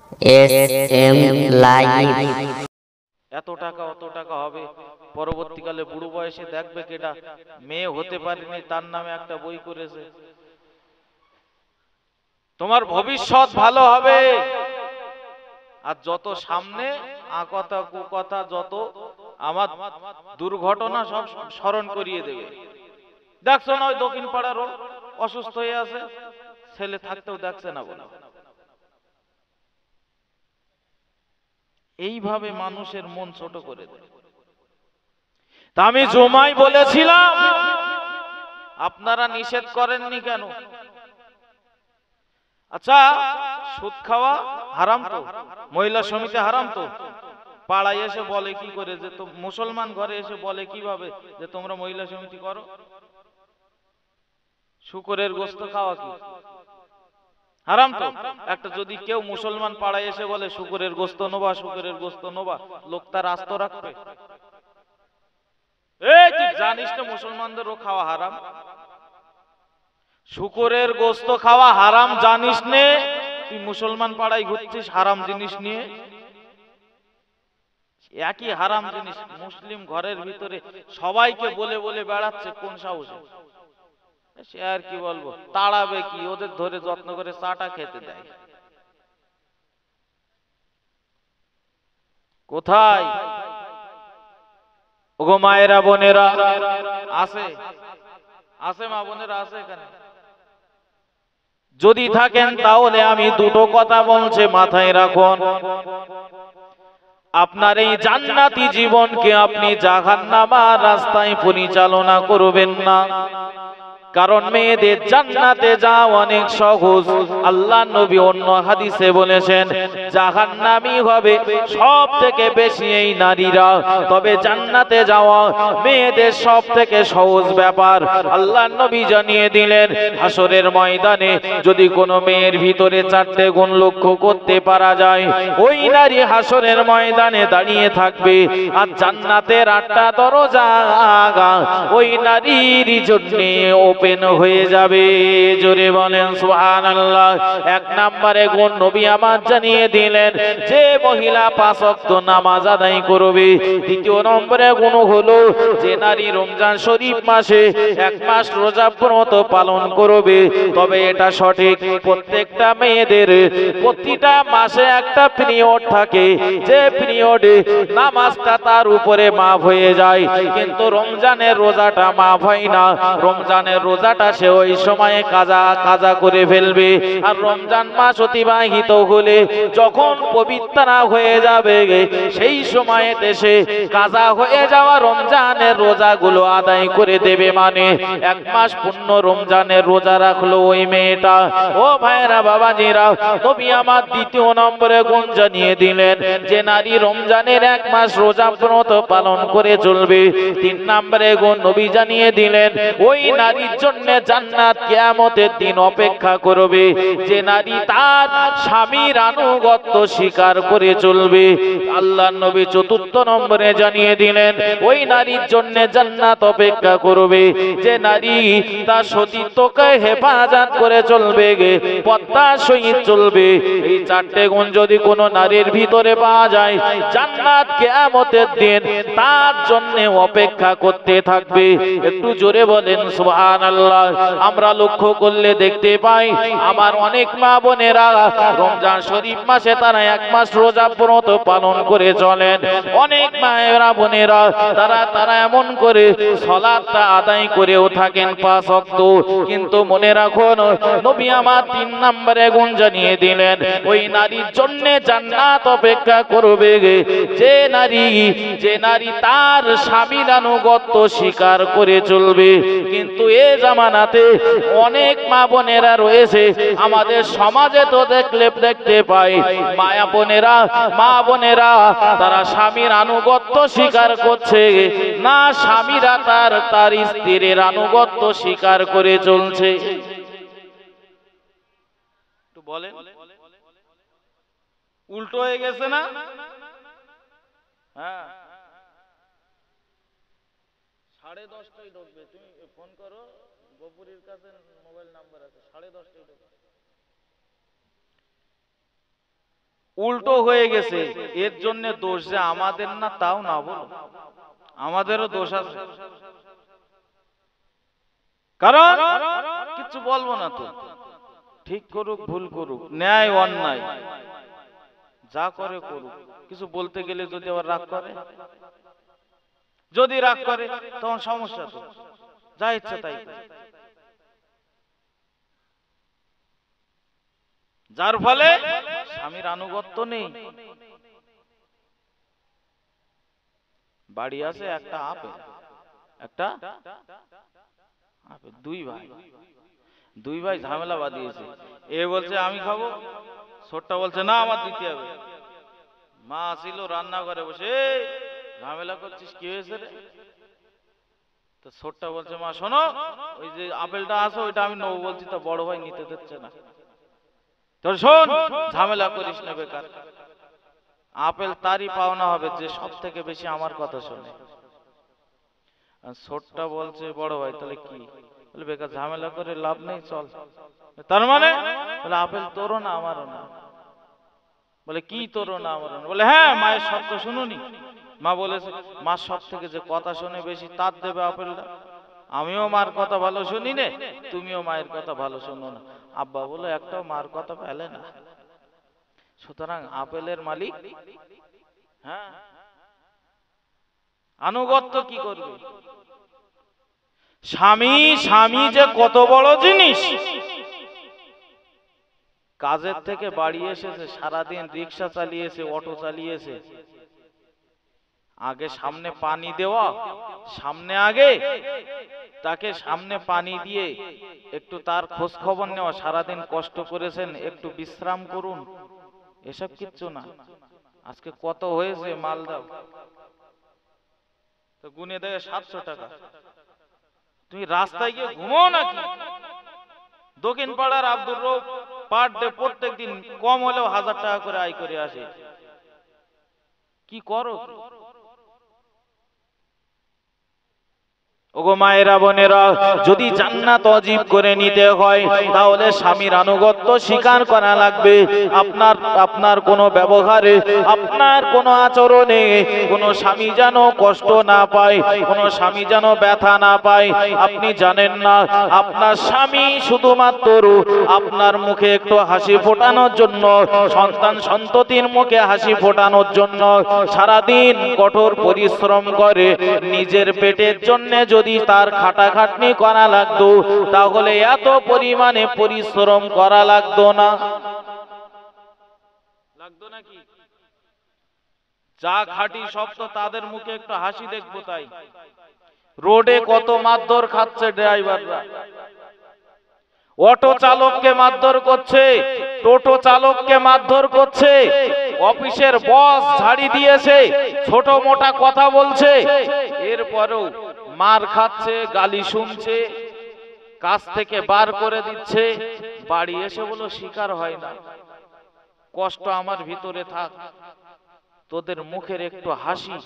SM live. এত টাকা অত টাকা হবে, পরবর্তীকালে বুড়ো বয়সে দেখবে কেটা মেয়ে হতে পারেনি, তার নামে একটা বই করেছে। তোমার ভবিষ্যৎ ভালো হবে। আর যত সামনে আকথা কুকথা, যত আমার দুর্ঘটনা সব স্মরণ করিয়ে দেবে। দেখছো না ওই দক্ষিণ পাড়ারও অসুস্থ হয়ে আছে, ছেলে থাকতেও দেখছে না বলে। এইভাবে মানুষের মন ছোট করে দেয়। তা আমি জমাই বলেছিলাম, আপনারা নিষেধ করেননি কেন? আচ্ছা, সুদ খাওয়া হারাম তো, মহিলা সমিতি হারাম তো, পাড়ায় এসে বলে কি করে যে, তো মুসলমান ঘরে এসে বলে কিভাবে যে তোমরা মহিলা সমিতি করো? শুকরের গোশত খাওয়া কি হারাম তো? একটা যদি কেউ মুসলমান পাড়ায় এসে বলে শুকরের গোশত নোবা, শুকরের গোশত নোবা, লোক তার আস্ত রাখবে? এই তুই জানিস না মুসলমানদেরও খাওয়া হারাম? শুকরের গোশত খাওয়া হারাম জানিস নে, তুই মুসলমান পাড়ায় ঘুরছিস হারাম জিনিস নিয়ে। একই হারাম জিনিস মুসলিম ঘরের ভিতরে সবাইকে বলে বলে বেড়াচ্ছে, কোন সাহসে? সে আর কি বলবো, তাড়াবে কি, ওদের ধরে যত্ন করে চাটা খেতে দেয়। কোথায় ওগো মায়েরা বোনেরা আছে? আছে মা বোনেরা আছে এখানে? যদি থাকেন তাহলে আমি দুটো কথা বলছে মাথায় রাখুন। আপনার এই জান্নাতি জীবনকে আপনি জাহান্নামের রাস্তায় পরিচালনা করবেন না, কারণ মেয়েদের জান্নাতে যাওয়া অনেক সহজ। আল্লাহ নবী অন্য হাদিসে বলেছেন জাহান্নামী হবে সব থেকে বেশি এই নারীরা, তবে জান্নাতে যাওয়া মেয়েদের সব থেকে সহজ ব্যাপার। আল্লাহ নবী জানিয়ে দিলেন হাসরের ময়দানে যদি কোনো মেয়ের ভিতরে চারটে গুণ লক্ষ্য করতে পারা যায়, ওই নারী হাসরের ময়দানে দাঁড়িয়ে থাকবে, আর জান্নাতের 8টা দরজা ওই নারীর জন্য ওপেন হয়ে যাবে। জোরে বলেন সুবহানাল্লাহ। এক নম্বরে গুণ নবী আমার জানিয়ে দিলেন যে মহিলা 5 ওয়াক্ত নামাজ আদায় করবে। দ্বিতীয় নম্বরে গুণ হলো যে নারী রমজান শরীফ মাসে 1 মাস রোজা ব্রত পালন করবে। তবে এটা সঠিক প্রত্যেকটা মেয়েদের প্রতিটা মাসে একটা পিরিয়ড থাকে, যে পিরিয়ডে নামাজটা তার উপরে মাফ হয়ে যায়, কিন্তু রমজানের রোজাটা মাফ হয় না। রমজানের রোজাটা সে ওই সময়ে কাজা করে ফেলবে। আর রমজান মাস অতিবাহিত হলে যখন পবিত্রা হয়ে যাবে, সেই সময়েতে সে কাজা হয়ে যাওয়া রমজানের রোজাগুলো আদায় করে দেবে। মানে 1 মাস পূর্ণ রমজানের রোজা রাখলো ওই মেয়েটা। ও ভাইরা বাবাজিরা, নবী আমার দ্বিতীয় নম্বরে গুণ জানিয়ে দিলেন যে নারী রমজানের 1 মাস রোজা ব্রত পালন করে চলবে। 3 নম্বরে গুণ নবী জানিয়ে দিলেন ওই নারীর জন্য জান্নাত কিয়ামতের দিন অপেক্ষা করবে, যে নারী তার স্বামীর আনুগত্য স্বীকার করে চলবে। আল্লাহ নবী 4র্থ নম্বরে জানিয়ে দিলেন ওই নারীর জন্য জান্নাত অপেক্ষা করবে, যে নারী তার সতীত্বকে হেফাজত করে চলবে, পর্দার সহিত চলবে। এই 4টে গুণ যদি কোনো নারীর ভিতরে পাওয়া যায়, জান্নাত কিয়ামতের দিন তার জন্য অপেক্ষা করতে থাকবে। একটু জোরে বলেন সুবহানাল্লাহ। আমরা লক্ষ্য করলে দেখতে পাই আমার অনেক মা বোনেরা রমজান শরীফ মাসে তারা 1 মাস রোজা ব্রত পালন করে চলেন। অনেক মায়েরা বোনেরা তারা এমন করে সালাতটা আদায় করেও থাকেন 5 ওয়াক্ত, কিন্তু মনে রাখুন নবী আমার 3 নম্বরে গুণ জানিয়ে দিলেন ওই নারীর জন্য জান্নাত অপেক্ষা করবে, যে নারী তার স্বামীর আনুগত্য স্বীকার করে চলবে। কিন্তু এ জামানাতে অনেক মা বোনেরা রয়েছে, আমাদের সমাজে তো দেখতে পাই মা বোনেরা তারা স্বামীর আনুগত্য স্বীকার করছে না, স্বামীরা তার স্ত্রীর আনুগত্য স্বীকার করে চলছে। একটু বলেন, উল্টো হয়ে গেছে না? হ্যাঁ, 10:30টায় ঢুকবে। তুমি ফোন করো, গপুরের কাছে মোবাইল নাম্বার আছে, 10:30টায় ঢুকবে। উল্টো হয়ে গেছে, এর জন্য দোষ যে আমাদের না তাও না বলো, আমাদেরও দোষ আছে। কারণ কিছু বলবো না তো, ঠিক করুক ভুল করুক, ন্যায় অন্যায় যা করে করুক, কিছু বলতে গেলে যদি আবার রাগ করে, যদি রাগ করে তখন সমস্যা, তো যা ইচ্ছা তাই। যার ফলে স্বামীর আনুগত্য নেই। বাড়ি আছে একটা আপেল, একটা আপেল, দুই ভাই ঝামেলা বাঁধিয়েছে। এ বলছে আমি খাবো, ছোটটা বলছে না আমার দিতে হবে। মা আসিল রান্না করে বসে, ঝামেলা করছিস, কি হয়েছে রে? তো ছোটটা বলছে মা শোনো, ওই যে আপেলটা আছে ওইটা আমি নেবো বলছি, তো বড় ভাই নিতে দিচ্ছে না। তোর শোন, ঝামেলা করিস না বেকার, আপেল তারই পাওনা হবে যে সব থেকে বেশি আমার কথা শোনে। ছোটটা বলছে বড় ভাই তাহলে কি? বলে বেকার ঝামেলা করে লাভ নেই, চল। তার মানে বলে আপেল তোরও না আমারও না। বলে কি তোরও না আমারও না? বলে হ্যাঁ, মায়ের শব্দ শুনুনি, মা বলেছে মার সব থেকে যে কথা শুনে বেশি তার দেবে আপেলটা। আমিও মার কথা ভালো শুনি নে, তুমিও মায়ের কথা ভালো শোনো না। আব্বা বলে একটাও মার কথা পেলে না, সুতরাং আপেলের মালিক। হ্যাঁ, আনুগত্য কি করবে? স্বামী যে কত বড় জিনিস। কাজের থেকে বাড়ি এসেছে, সারাদিন রিক্সা চালিয়েছে, অটো চালিয়েছে, আগে সামনে পানি দেওয়া, সামনে আগে তাকে সামনে পানি দিয়ে একটু তার খোঁজ খবর নেওয়া, সারাদিন কষ্ট করেছেন, একটু বিশ্রাম করুন, এসব কিচ্ছু না। আজকে কত হয়েছে মাল দাও, তো গুনে দেয় 700 টাকা। তুমি রাস্তায় গিয়ে ঘুমো নাকি? দক্ষিণ পাড়ার আব্দুর রব পার ডে প্রত্যেক দিন কম হলেও 1000 টাকা করে আয় করে আসে, কি করো? ওগো মায়েরা বোনেরা, যদি জান্নাত অজীব করে নিতে হয় তাহলে স্বামীর আনুগত্য স্বীকার করা লাগবে। আপনার কোনো ব্যবহারে, আপনার কোনো আচরণে কোনো স্বামী যেন কষ্ট না পায়, কোনো স্বামী যেন ব্যথা না পায়। আপনি জানেন না, আপনার স্বামী শুধুমাত্র আপনার মুখে একটু হাসি ফোটানোর জন্য, সন্তান সন্ততির মুখে হাসি ফোটানোর জন্য সারাদিন কঠোর পরিশ্রম করে। নিজের পেটের জন্য যদি তার খাটাখাটনি করা লাগতো তাহলে এত পরিমাণে পরিশ্রম করা লাগতো না। লাগতো নাকি? যা খাটি সব তো তাদের মুখে একটু হাসি দেখবো তাই। রোডে কত মারধর খাচ্ছে ড্রাইভাররা, অটো চালককে মারধর করছে, টোটো চালককে মারধর করছে, অফিসের বস ঝাড়ি দিয়েছে, ছোট মোটা কথা বলছে, এরপরেও মার খাচ্ছে, গালি শুনছে, কাজ থেকে বার করে দিচ্ছে। বাড়ি এসে বলো শিকার হয় না, কষ্ট আমার ভিতরে থাক, তোদের মুখের একটু হাসি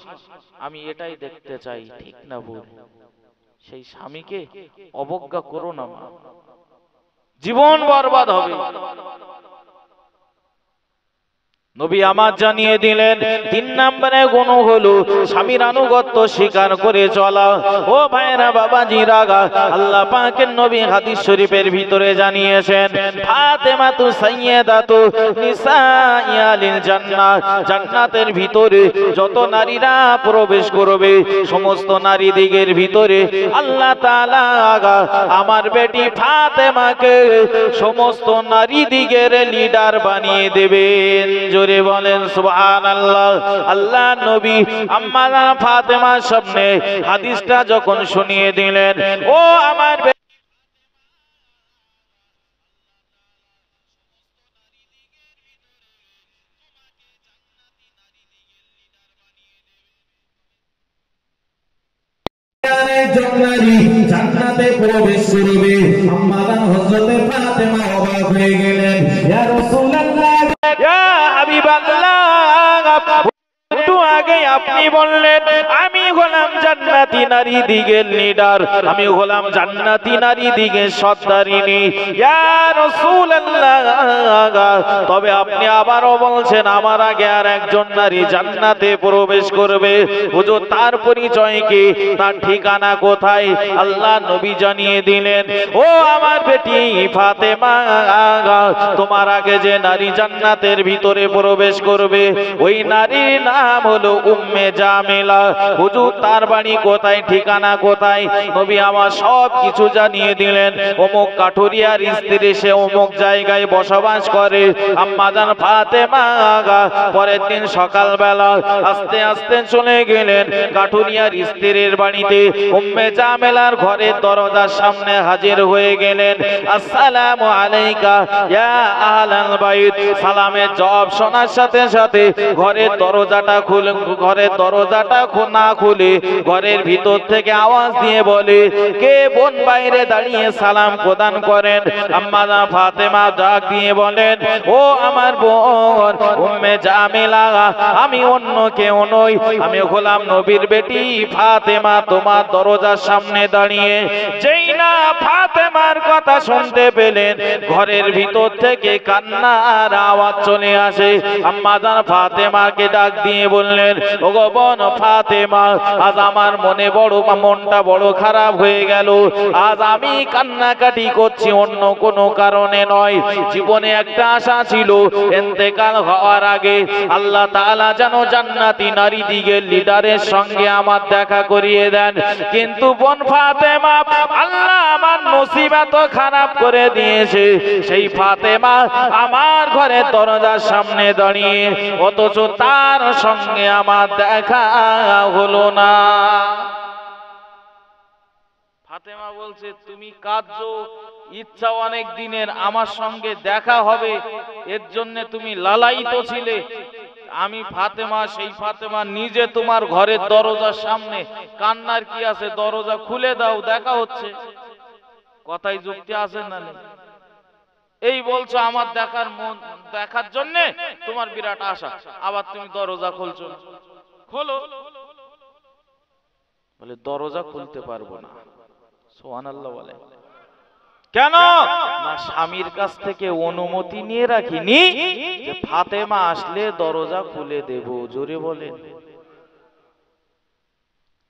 আমি এটাই দেখতে চাই, ঠিক না ভুল? সেই স্বামীকে অবজ্ঞা করো না মা, জীবন বরবাদ হবে। নবী আমার জানিয়ে দিলেন 3 নম্বরে গুণ হলো স্বামীর আনুগত্য স্বীকার করে চলা। ও ভাইরা বাবাজিরা, আল্লাহ পাকের নবী হাদিস শরীফের ভিতরে জানিয়েছেন, ফাতেমাতু সাইয়্যিদাতু নিসাই আলিল জান্নাহ, জান্নাতের ভিতরে যত নারীরা প্রবেশ করবে সমস্ত নারী দিগের ভিতরে আল্লাহ তাআলা আমার বেটি ফাতেমাকে সমস্ত নারী দিগের লিডার বানিয়ে দেবেন। জোরে বলেন সুবহানাল্লাহ। আল্লাহ নবী আম্মা ফাতেমার সামনে হাদিসটা যখন শুনিয়ে দিলেন, ও আমার জান্নাতে প্রবেশ করবে, আম্মা হযরতে ফাতেমা অবাক হয়ে গেলেন, ইয়া রাসূলুল্লাহ, ইয়া হাবিবাল্লাহ, একটু আগে আপনি বললেন আমি হলাম জান্নাতি নারী দিগের লিডার, আমি হলাম জান্নাতি নারী দিগের সর্দারিনী ইয়া রাসূলুল্লাহ। তবে আপনি আবারও বলছেন আমার আগে আর একজন নারী জান্নাতে প্রবেশ করবে, হুজুর তার পরিচয় কি, তার ঠিকানা কোথায়? আল্লাহ নবী জানিয়ে দিলেন, ও আমার বেটি ফাতেমা, তোমার আগে যে নারী জান্নাতের ভিতরে প্রবেশ করবে ওই নারীর নাম হলো উম্মে জামিলা। হুজুর তার বাড়ি কোথায়, ঠিকানা কোথায়? নবী আমার সব কিছু জানিয়ে দিলেন। অমুক কাঠুরিয়ার স্ত্রী, সে অমুক জায়গায় বসবাস করে। আম্মাজান ফাতেমা পরের দিন সকালবেলা আস্তে আস্তে চলে গেলেন কাঠুরিয়ার স্ত্রীর বাড়িতে। উম্মে জামিলার ঘরের দরজার সামনে হাজির হয়ে গেলেন। আসসালামু আলাইকা ইয়া আহলাল বাইত। সালামের জবাব শোনার সাথে সাথে ঘরের দরজাটা না খুলে ঘরের ভিতর থেকে আওয়াজ দিয়ে বলে, কে বোন বাইরে দাঁড়িয়ে সালাম প্রদান করেন? আম্মা ফাতেমা ডাক দিয়ে বলেন, ও আমার বোন উম্মে জামিলা, আমি অন্য কেউ নই, আমি হলাম নবীর বেটি ফাতেমা, তোমার দরজার সামনে দাঁড়িয়ে। যেই না ফাতেমার কথা শুনতে পেলেন ঘরের ভিতর থেকে কান্নার আওয়াজ চলে আসে। আম্মা জান ফাতেমাকে ডাক দিয়ে বললেন, ওগো বোন ফাতেমা, আজ আমার মনটা বড় খারাপ হয়ে গেল। আজ আমি কান্নাকাটি করছি অন্য কোনো কারণে নয়। জীবনে একটা আশা ছিল, ইন্তেকাল হওয়ার আগে আল্লাহ তাআলা যেন জান্নাতি নারী দিগের লিডারের সঙ্গে আমার দেখা করিয়ে দেন। কিন্তু বোন ফাতেমা, আল্লাহ আমার নসিবত খারাপ করে দিয়েছে। সেই ফাতেমা আমার ঘরের দরজার সামনে দাঁড়িয়ে, অথচ তার সঙ্গে আমার দেখা হলো না। ফাতেমা বলছে, তুমি কাঁদছো, ইচ্ছা অনেক দিনের আমার সঙ্গে দেখা হবে, এর জন্য তুমি লালায়িত ছিলে। আমি ফাতেমা, সেই ফাতেমা নিজে তোমার ঘরের দরজার সামনে, কান্নার কি আছে, দরজা খুলে দাও, দেখা হচ্ছে। কথাই যুক্তি আছে না? এই বলছো আমার দেখার জন্য তোমার বিরাট আশা, আবার তুমি দরজা খুলছো না। খোলো। বলে দরজা খুলতে পারবো না। সুবহানাল্লাহ বলে। কেন না, স্বামীর কাছ থেকে অনুমতি নিয়ে রাখিনি যে ফাতেমা আসলে দরজা খুলে দেব। জোরে বলেন।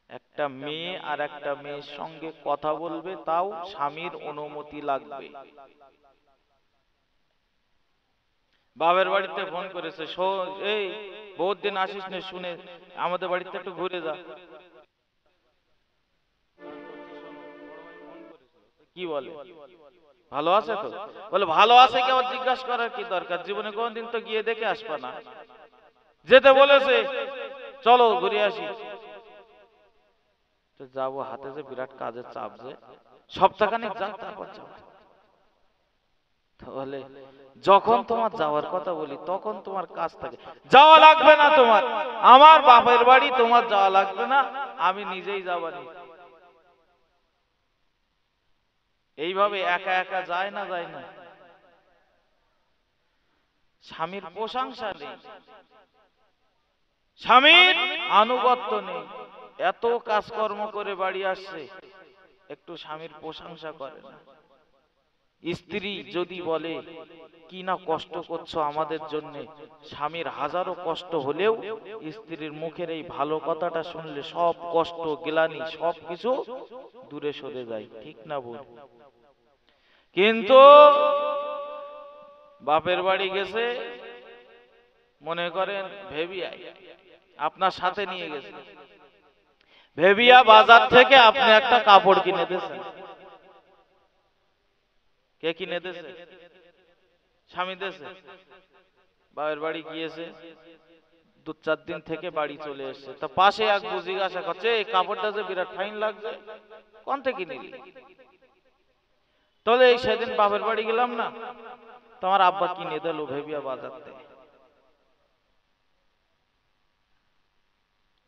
একটা মেয়ে আর একটা মেয়ের সঙ্গে কথা বলবে, তাও স্বামীর অনুমতি লাগবে। বাবার বাড়িতে ফোন করেছে, এই বহুত দিন আসিস না, শুনে আমাদের বাড়িতে একটু ঘুরে যা। কি বলে, ভালো আছে তো? বলে ভালো আছে কি, আবার জিজ্ঞাসা করার কি দরকার? জীবনে কোনদিন তো গিয়ে দেখে আসবা না। যেতে বলেছে, চলো ঘুরে আসি। তো যাবো, হাতে যে বিরাট কাজের চাপ, যে সপ্তাহখানেক যা, তারপর যাবো। তাহলে যখন তোমার যাওয়ার কথা বলি তখন তোমার কাজ থাকে, যাওয়া লাগবে না তোমার, আমার বাপের বাড়ি, তোমার যাওয়া লাগবে না, আমি নিজেই যাবানি। এইভাবে একা একা যায় না, যায় না। স্বামীর প্রশংসা নেই, স্বামীর আনুগত্য নেই, এত কাজকর্ম করে বাড়ি আসছে, একটু স্বামীর প্রশংসা করে না। স্ত্রী যদি বলে কি না কষ্ট করছো আমাদের জন্য, স্বামীর হাজারো কষ্ট হলেও স্ত্রীর মুখের এই ভালো কথাটা শুনলে সব কষ্ট গ্লানি সবকিছু দূরে সরে যায়, ঠিক না বল? কিন্তু বাপের বাড়ি গেছে, মনে করেন ভেবিয়া আপনার সাথে নিয়ে গেছে, ভেবিয়া বাজার থেকে আপনি একটা কাপড় কিনে দিয়েছেন। কে কিনে দিয়েছে? স্বামী দিয়েছে। বাপের বাড়ি গিয়েছে, 2-4 দিন থেকে বাড়ি চলে এসেছে। তা পাশে এক জিজ্ঞাসা করছে, এই কাপড়টা যে বিরাট ফাইন লাগছে, কোন থেকে নিলি? তাহলে এই সেদিন বাপের বাড়ি গেলাম না, তোমার আব্বা কিনে দিল ভেবিয়া বাজার থেকে।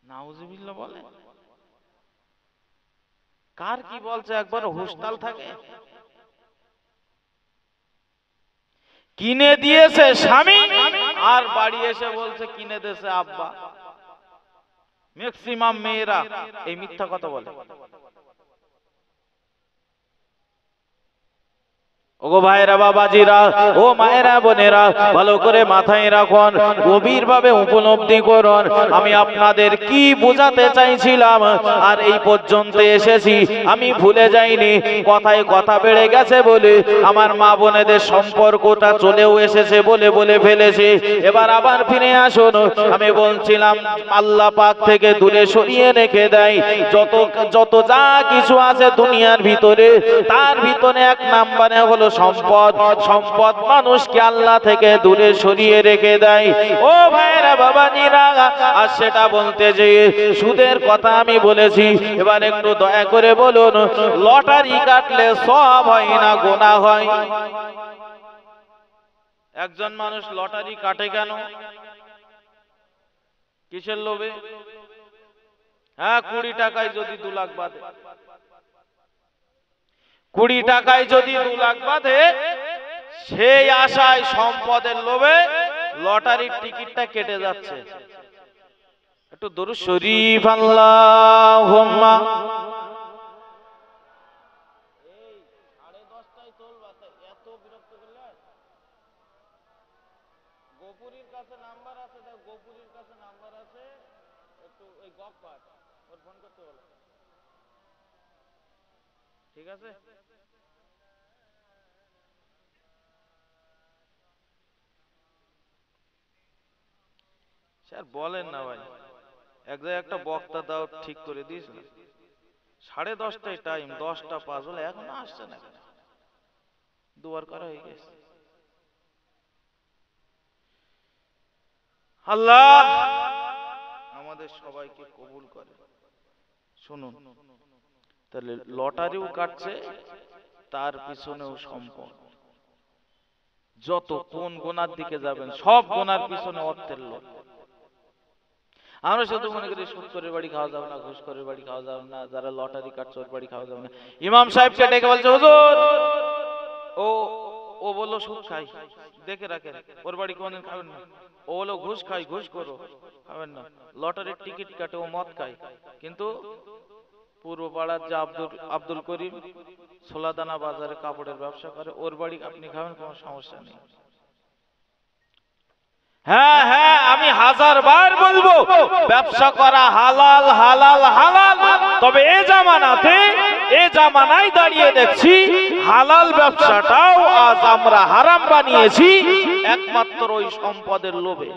নাউজুবিল্লাহ বলে। কার কি বলছে একবার হুঁশতাল থাকে? কিনে দিয়েছে স্বামী, আর বাড়ি এসে বলছে কিনে দিয়েছে আব্বা। ম্যাক্সিমাম মেয়েরা এই মিথ্যা কথা বলে। ওগো ভাইরা বাবাজিরা, ও মায়েরা বোনেরা, ভালো করে মাথায় রাখুন, গভীর ভাবে উপলব্ধি করুন আমি আপনাদের কি বোঝাতে চাইছিলাম। আর এই পর্যন্ত এসেছি, আমি ভুলে যাইনি। কথায় কথা বেড়ে গেছে বলে আমার মা বোনেদের সম্পর্কটা চলেও এসেছে বলে বলে ফেলেছে। এবার আবার ফিরে আসুন। আমি বলছিলাম আল্লাহ পাক থেকে দূরে সরিয়ে রেখে দেয় যত যত যা কিছু আছে দুনিয়ার ভিতরে, তার ভিতরে এক নম্বরে হলো সম্পদ। সম্পদ মানুষকে আল্লাহ থেকে দূরে সরিয়ে রেখে দেয়। ও ভাইরা বাবাজিরা, আর সেটা বলতে যে সুদের কথা আমি বলেছি, এবার একটু দয়া করে বলুন, লটারি কাটলে সব হয় না গোনা হয়? একজন মানুষ লটারি কাটে কেন? কিসের লোভে? হ্যাঁ, 20 টাকায় যদি 2 লাখ বাঁধে, 20 টাকায় যদি 2 লাখ বাঁধে, সেই আশায় সম্পদের লোভে লটারির টিকিটটা কেটে যাচ্ছে। একটু দরুদ শরীফ আল্লাহুম্মা। গোপুরীর কাছে নাম্বার আছে, গোপুরীর কাছে নাম্বার আছে, একটু ওই গপ্পার ওর ফোন করতে বলো, ঠিক আছে? স্যার বলেন না ভাই, এক জায়গায় একটা বক্তা দাও ঠিক করে দিস না। 10:30টায় টাইম, 10টা 5 হলে এখন আসছে না কেন? দুবার করা হয়ে গেছে। আল্লাহ আমাদের সবাইকে কবুল করে। শুনুন, তাহলে লটারিও কাটছে, তার পিছনেও সম্পদ। যত কোন গোনার দিকে যাবেন, সব গোনার পিছনে অর্থের লোভ। আমরা শুধু মনে করি সুদ করে বাড়ি খাওয়া যাবে না, ঘুষ করে বাড়ি খাওয়া যাবে না, যারা লটারি কাটছে ওর বাড়ি খাওয়া যাবে না। ইমাম সাহেবকে ডেকে বলছে, হুজুর ও ও বললো সুদ খাই, দেখে রাখেন, ওর বাড়ি কোনদিন খাবেন না। ও বললো ঘুষ খাই, ঘুষ করো, খাবেন না। লটারির টিকিট কাটে, ও মদ খায়, কিন্তু পূর্ব পাড়ার যে আব্দুল করিম সোলাদানা বাজারে কাপড়ের ব্যবসা করে, ওর বাড়ি আপনি খাবেন, কোনো সমস্যা নেই। হ্যাঁ হ্যাঁ, আমি 1000 বার বলবো, ব্যবসা করা হালাল হালাল হালাল। তবে এ জামানায় দাঁড়িয়ে দেখছি হালাল ব্যবসাটাও আজ আমরা হারাম বানিয়েছি, একমাত্র ওই সম্পদের লোভে।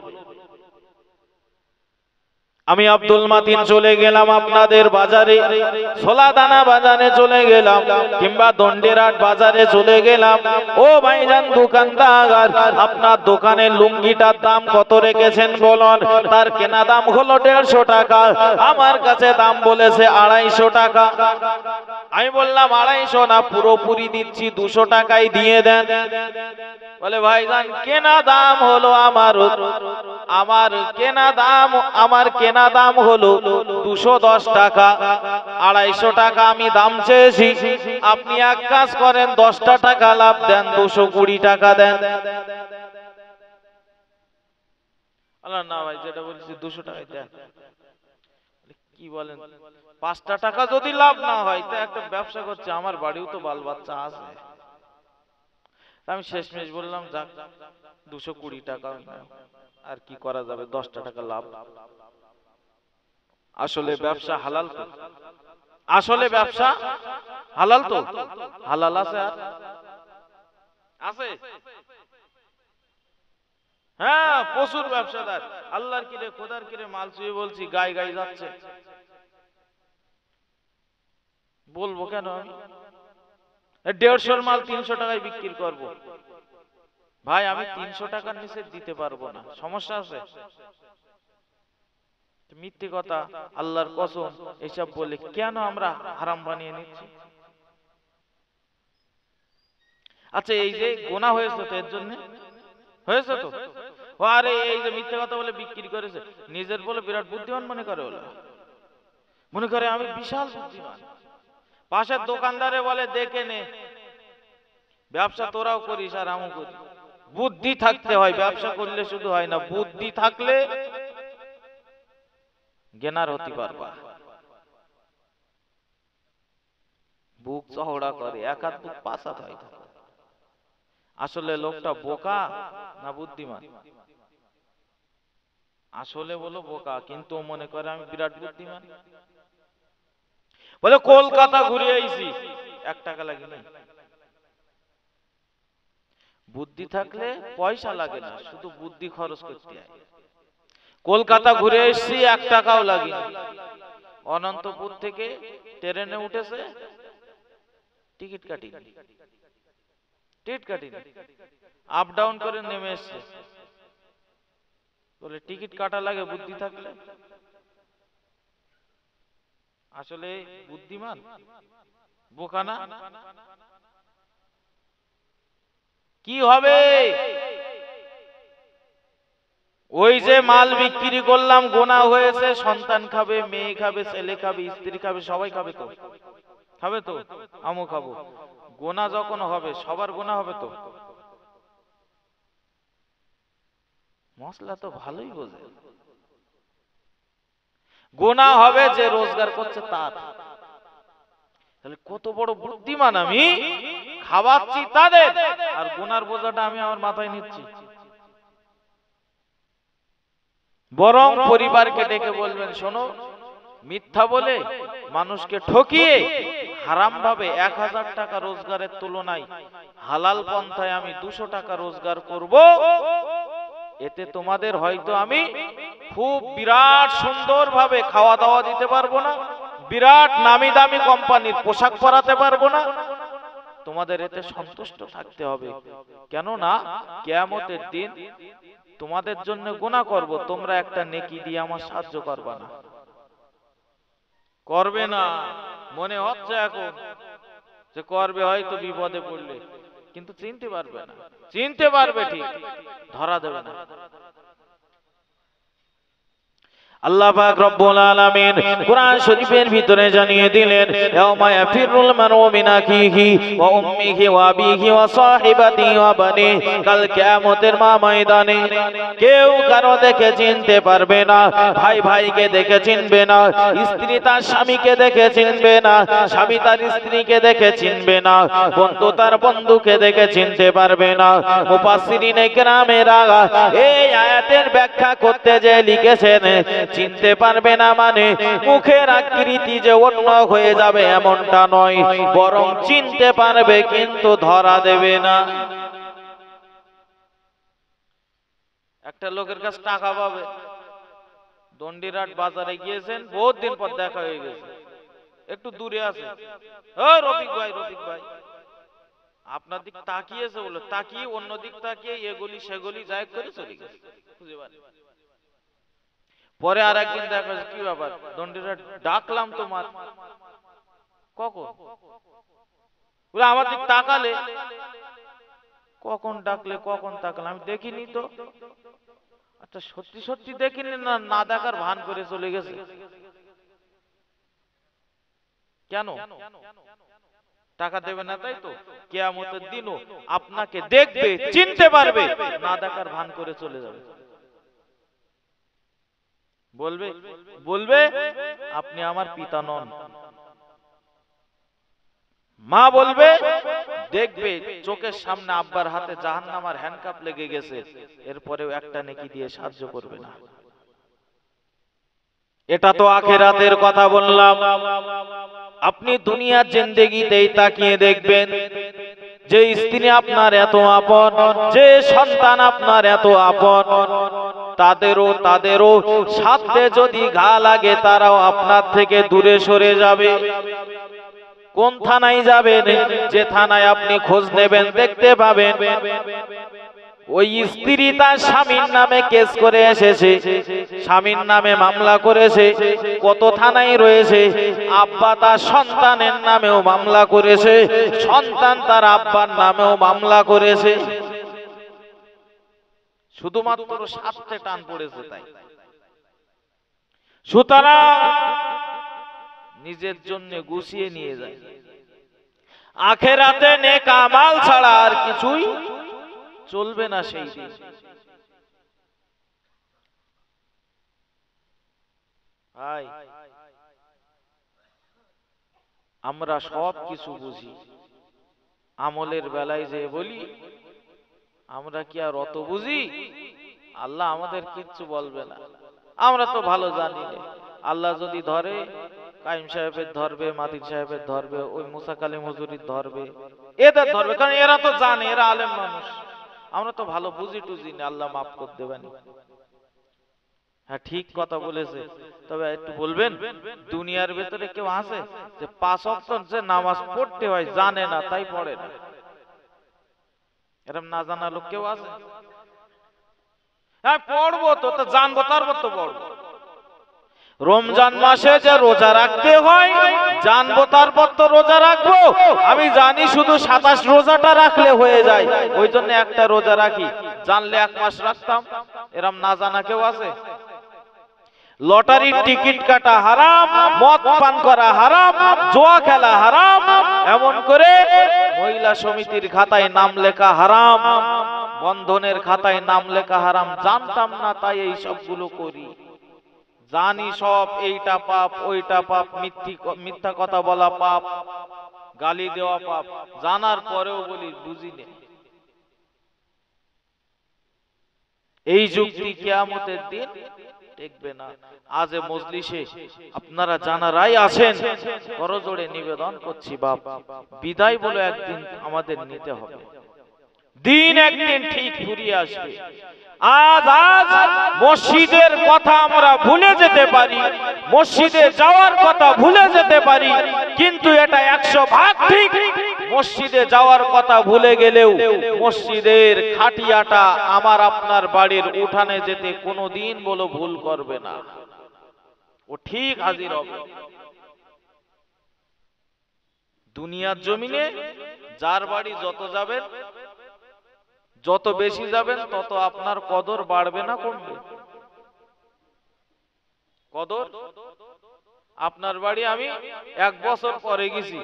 আমি আব্দুল মাতিন চলে গেলাম আপনাদের বাজারে, সোলাদানা বাজারে চলে গেলাম, কিংবা দন্ডেরাট বাজারে চলে গেলাম। ও ভাইজান দোকানদার, আপনার দোকানের লুঙ্গিটার দাম কত রেখেছেন বলুন? তার কেনা দাম হলো 150 টাকা, আমার কাছে দাম বলেছে 250 টাকা। আমি বললাম 250 না, পুরোপুরি দিচ্ছি, 200 টাকাই দিয়ে দেন। বলে ভাইজান কেনা দাম হলো আমার কেনা দাম হলো 210 টাকা, 250 টাকা আমি দাম চেয়েছি। আপনি এক কাজ করেন, 10টা টাকা লাভ দেন, 220 টাকা দেন। না ভাই, যেটা বলছি 200 টাকাই দেন। কি বলেন? 5টা টাকা যদি লাভ না হয়, তা একটা ব্যবসা করছে, আমার বাড়িও তো বাল বাচ্চা আছে। আমি শেষমেশ বললাম যাক 220 টাকা, আর কি করা যাবে, 10টা টাকা লাভ। আসলে ব্যবসা হালাল তো? আসলে ব্যবসা হালাল তো? হালাল আছে? আর আছে? হ্যাঁ, প্রচুর ব্যবসাদার আল্লাহর কিরে খোদার কিরে মাল চুয়ে বলছি গায়ে গায়ে যাচ্ছে। বলবো কেন? আমি 150 মাল 300 টাকায় বিক্রি করব। ভাই আমি 300 টাকার নিচে দিতে পারবো না, সমস্যা আছে? মিথ্যে কথা, আল্লাহর কসম, এসব বলে কেন আমরা হারাম বানিয়ে নিচ্ছি? আচ্ছা, এই যে গোনা হয়েছে তো, এর জন্য হয়েছে তো। আরে এই যে মিথ্যে কথা বলে বিক্রি করেছে, নিজের বলে বিরাট বুদ্ধিমান মনে করে, মনে করে আমি বিশাল বুদ্ধিমান। পাশের দোকানদারে বলে দেখে নে, ব্যবসা তোরাও করিস আর আমিও করি। বুদ্ধি থাকতে হয়, ব্যবসা করলে শুধু হয় না, বুদ্ধি থাকলে জ্ঞানার হতে পারবা। বুক চওড়া করে, এক হাত বুক পাঁচ হাত হয়। আসলে লোকটা বোকা না বুদ্ধিমান? আসলে বলো বোকা, কিন্তু মনে করে আমি বিরাট বুদ্ধিমান। বলে কলকাতা ঘুরে আইছি, 1 টাকা লাগে না। বুদ্ধি থাকলে পয়সা লাগে না, শুধু বুদ্ধি খরচ করতে হয়। কলকাতা ঘুরে এসেছি, 1 টাকাও লাগে না। অনন্তপুর থেকে ট্রেনে উঠেছে, টিকিট কাটি আপ ডাউন করে নেমে এসছে। বলে টিকিট কাটা লাগে বুদ্ধি থাকলে? আসলে বুদ্ধিমান বোকা না? কি হবে? ওই যে মাল বিক্রি করলাম, গোনা হয়েছে, সন্তান খাবে, মেয়ে খাবে, ছেলে খাবে, স্ত্রী খাবে, সবাই খাবে তো, খাবে তো, আমও খাবো। গোনা যখন হবে সবার গোনা হবে তো। মশলা তো ভালোই বোঝে। গোনা হবে যে রোজগার করছে তার। তাহলে কত বড় বুদ্ধিমান আমি, খাওয়াচ্ছি তাদের আর গোনার বোঝাটা আমি আমার মাথায় নিচ্ছি। বরং পরিবারকে ডেকে বলবেন, শোনো, মিথ্যা বলে মানুষকে ঠকিয়ে হারাম ভাবে 1000 টাকা রোজগারের তুলনায় হালাল পন্থায় আমি 200 টাকা রোজগার করব। এতে তোমাদের হয়তো আমি খুব বিরাট সুন্দর ভাবে খাওয়া দাওয়া দিতে পারবো না, বিরাট নামি দামি কোম্পানির পোশাক পরাতে পারবো না, তোমাদের এতে সন্তুষ্ট থাকতে হবে। কেননা কিয়ামতের দিন তোমাদের জন্য গুনাহ করব, তোমরা একটা নেকি দিয়ে আমার সাহায্য করবে না। করবে না মনে হচ্ছে এখন যে করবে, হয়তো বিপদে পড়লে, কিন্তু চিনতে পারবে না। চিনতে পারবে ঠিক, ধরা দেবে না। আল্লাহ পাক রব্বুল আলামিন কুরআন শরীফের ভিতরে জানিয়ে দিলেন, ইয়াউমা ইয়াফিরুল মারউ মিন আখিহি ওয়া উম্মিহি ওয়া আবিহি ওয়া সাহিবাতিহি ওয়া বানি। কাল কিয়ামতের ময়দানে কেউ কারো দেখে চিনতে পারবে না, ভাই ভাইকে দেখে চিনবে না, স্ত্রী তার স্বামীকে দেখে চিনবে না, স্বামী তার স্ত্রীকে দেখে চিনবে না, বন্ধু তার বন্ধুকে দেখে চিনতে পারবে না। মুফাসসিরিনে কেরামেরা এই আয়াতের ব্যাখ্যা করতে যে লিখেছেন, চিনতে পারবে না মানে মুখের আকৃতি যে অন্য হয়ে যাবে এমনটা নয়, বরং চিনতে পারবে কিন্তু ধরা দেবে না। একটা লোকের কাছে টাকা পাবে, দন্ডিরাট বাজারে গিয়েছেন, বহুত দিন পর দেখা হয়ে গেছে, একটু দূরে আছে, ও রফিক ভাই, রফিক ভাই, আপনার দিক তাকিয়েছে, বলে তাকিয়ে অন্য দিক তাকিয়ে এগুলি সেগুলি যাই করে চলে গেছে, খুঁজে পারে। পরে আর একদিন দেখা, কি ব্যাপার দন্ডিরা, ডাকলাম তোমার, কখন? বলে আমার দিক তাকালে। কখন ডাকলে, কখন তাকালে? আমি দেখিনি তো। আচ্ছা সত্যি সত্যি দেখিনি না, না দেখার ভান করে চলে গেছে? কেন? টাকা দেবে না তাই তো? কিয়ামতের দিনও আপনাকে দেখবে, চিনতে পারবে, না দেখার ভান করে চলে যাবে। বলবে বলবে আপনি আমার পিতা নন। মা বলবে, দেখবে চোখের সামনে আব্বার হাতে জাহান্নামের হ্যান্ডকাপ লেগে গেছে, এরপরেও একটা নেকি দিয়ে সাহায্য করবে না। এটা তো আখিরাতের কথা বললাম। আপনি দুনিয়ার জিন্দেগিতেই তাকিয়ে দেখবেন, যে স্ত্রী আপনার এত আপন, যে সন্তান আপনার এত আপন, তাদেরও সাথে যদি ঘা লাগে তারাও আপনার থেকে দূরে সরে যাবে। কোন থানায় যাবেন, যে থানায় আপনি খোঁজ নেবেন দেখতে পাবেন ওই স্ত্রী তার স্বামীর নামে কেস করে এসেছে, স্বামীর নামে মামলা করেছে, কত থানায় রয়েছে। আব্বা তার সন্তানের নামেও মামলা করেছে, সন্তান তার আব্বার নামেও মামলা করেছে, শুধুমাত্র স্বার্থে টান পড়েছে তাই। সুতরাং নিজের জন্য গুছিয়ে নিয়ে যায়। আখিরাতে নেক আমল ছাড়া আর কিছুই চলবে না সেই দিন। ভাই আমরা সব কিছু বুঝি, আমলের বেলায় যে বলি আমরা কি আর অত বুঝি? আল্লাহ আমাদের কিচ্ছু বলবে না, আমরা তো ভালো জানি না। আল্লাহ যদি ধরে, কাইম সাহেবের ধরবে, মাতির সাহেবের ধরবে, ওই মুসা কালিম হুজুরির ধরবে, এদের ধরবে, কারণ এরা তো জানে, এরা আলেম মানুষ। আমরা তো ভালো বুঝি টুজি না, আল্লাহ মাফ করে দেবেন। হ্যাঁ ঠিক কথা বলেছে, তবে একটু বলবেন, দুনিয়ার ভেতরে কেউ আছে যে 5 ওয়াক্ত যে নামাজ পড়তে হয় জানে না তাই পড়ে না? এরকম না জানা লোক কেউ আছে? হ্যাঁ পড়বো তো, জানবো তারপর তো পড়বো। রমজান মাসে যে রোজা রাখতে হয় জানবো তারপর তো রোজা রাখবো। আমি জানি শুধু 27 রোজাটা রাখলে হয়ে যায়, ওই জন্য একটা রোজা রাখি, জানলে 1 মাস রাখতাম। এরকম না জানা কেউ আছে? লটারির টিকিট কাটা হারাম, মদ পান করা হারাম, জুয়া খেলা হারাম, এমন করে মহিলা সমিতির খাতায় নাম লেখা হারাম, বন্ধনের খাতায় নাম লেখা হারাম। জানতাম না তাই এই সবগুলো করি। জানি সব, এইটা পাপ, ওইটা পাপ, মিথ্যা কথা বলা পাপ, গালি দেওয়া পাপ, জানার পরেও বলি বুঝি না। এই যুক্তি কিয়ামতের দিন দেখবে না। আজ মজলিসে আপনারা জানারাই আছেন, করজোড়ে নিবেদন করছি বাপ, বিদায় বলে একদিন আমাদের নিতে হবে। দিন একদিন ঠিক ফুরিয়ে আসবে। আজ মসজিদের কথা আমরা ভুলে যেতে পারি, মসজিদে যাওয়ার কথা ভুলে যেতে পারি, কিন্তু এটা 100% ঠিক। মসজিদে যাওয়ার কথা ভুলে গেলেও মসজিদের খাটিয়াটা আমার আপনার বাড়ির উঠানে যেতে কোনোদিন বলো ভুল করবে না, ও ঠিক হাজির হবে। দুনিয়ার জমিনে যার বাড়ি যত যাবেন, যত বেশি যাবেন, তত আপনার কদর বাড়বে না কমবে? কদর আপনার বাড়ি আমি 1 বছর পরে গেছি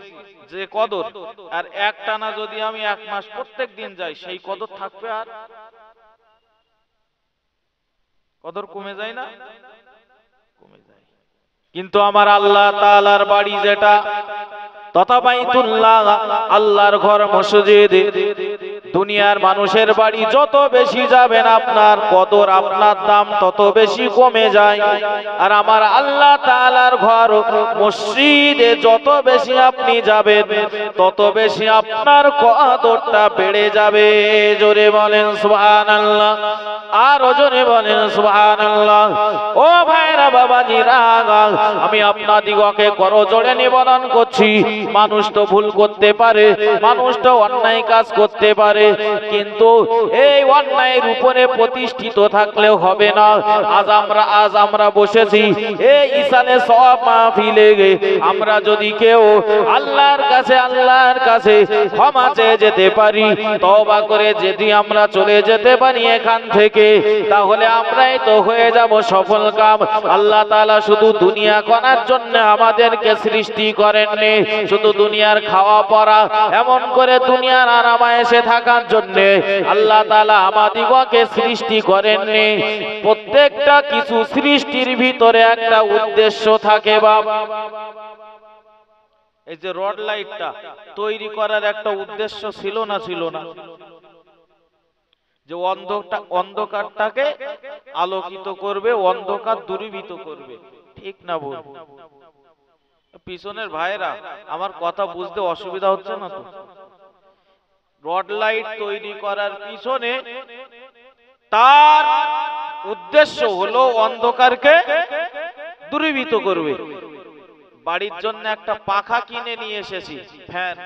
যে কদর, আর একটানা যদি আমি 1 মাস প্রত্যেক দিন যাই সেই কদর থাকবে? আর কদর কমে যায় না? কমে যায়। কিন্তু আমার আল্লাহ তাআলার বাড়ি যেটা, তথা বাইতুল্লাহ, আল্লাহর ঘর, মসজিদ, দুনিয়ার মানুষের বাড়ি যত বেশি যাবেন আপনার কদর, আপনার দাম তত বেশি কমে যায়। আর আমার আল্লাহ তাআলার ঘর মসজিদে যত বেশি আপনি যাবেন তত বেশি আপনার কদরটা বেড়ে যাবে। জোরে বলেন সুবহানাল্লাহ, আর জোরে বলেন সুবহানাল্লাহ। ও ভাইরা বাবাজিরা, আমি আপনাদিগকে করজোড়ে নিবেদন করছি, মানুষ তো ভুল করতে পারে, মানুষ তো অন্যায় কাজ করতে পারে, কিন্তু এই অন্যায়ের উপরে প্রতিষ্ঠিত থাকলেও হবে না। আজ আমরা বসেছি এই ইসালে সওয়াব মাহফিলে, আমরা যদি কেউ আল্লাহর কাছে ক্ষমা চেয়ে যেতে পারি, তওবা করে যদি আমরা চলে যেতে পারি এখান থেকে, তাহলে আমরাই তো হয়ে যাব সফল কাম। আল্লাহ তাআলা শুধু দুনিয়া করার জন্য আমাদেরকে সৃষ্টি করেননি, শুধু দুনিয়ার খাওয়া পরা, এমন করে দুনিয়ার আরামায়েশে থাকার জন্য আল্লাহ তাআলা আমাদিগকে সৃষ্টি করেননি। প্রত্যেকটা কিছু সৃষ্টির ভিতরে একটা উদ্দেশ্য থাকে বাপ। এই যে রড লাইটটা তৈরি করার একটা উদ্দেশ্য ছিল না? ছিল না? যে অন্ধকারটাকে আলোকিত করবে, অন্ধকার দূরীভূত করবে, ঠিক না বল? পিছনের ভাইরা আমার কথা বুঝতে অসুবিধা হচ্ছে না তো? রড লাইট তৈরি করার পিছনে তার উদ্দেশ্য হলো অন্ধকারকে দূরীভূত করবে। বাড়ির জন্য একটা পাখা কিনে নিয়ে এসেছি, ফ্যান,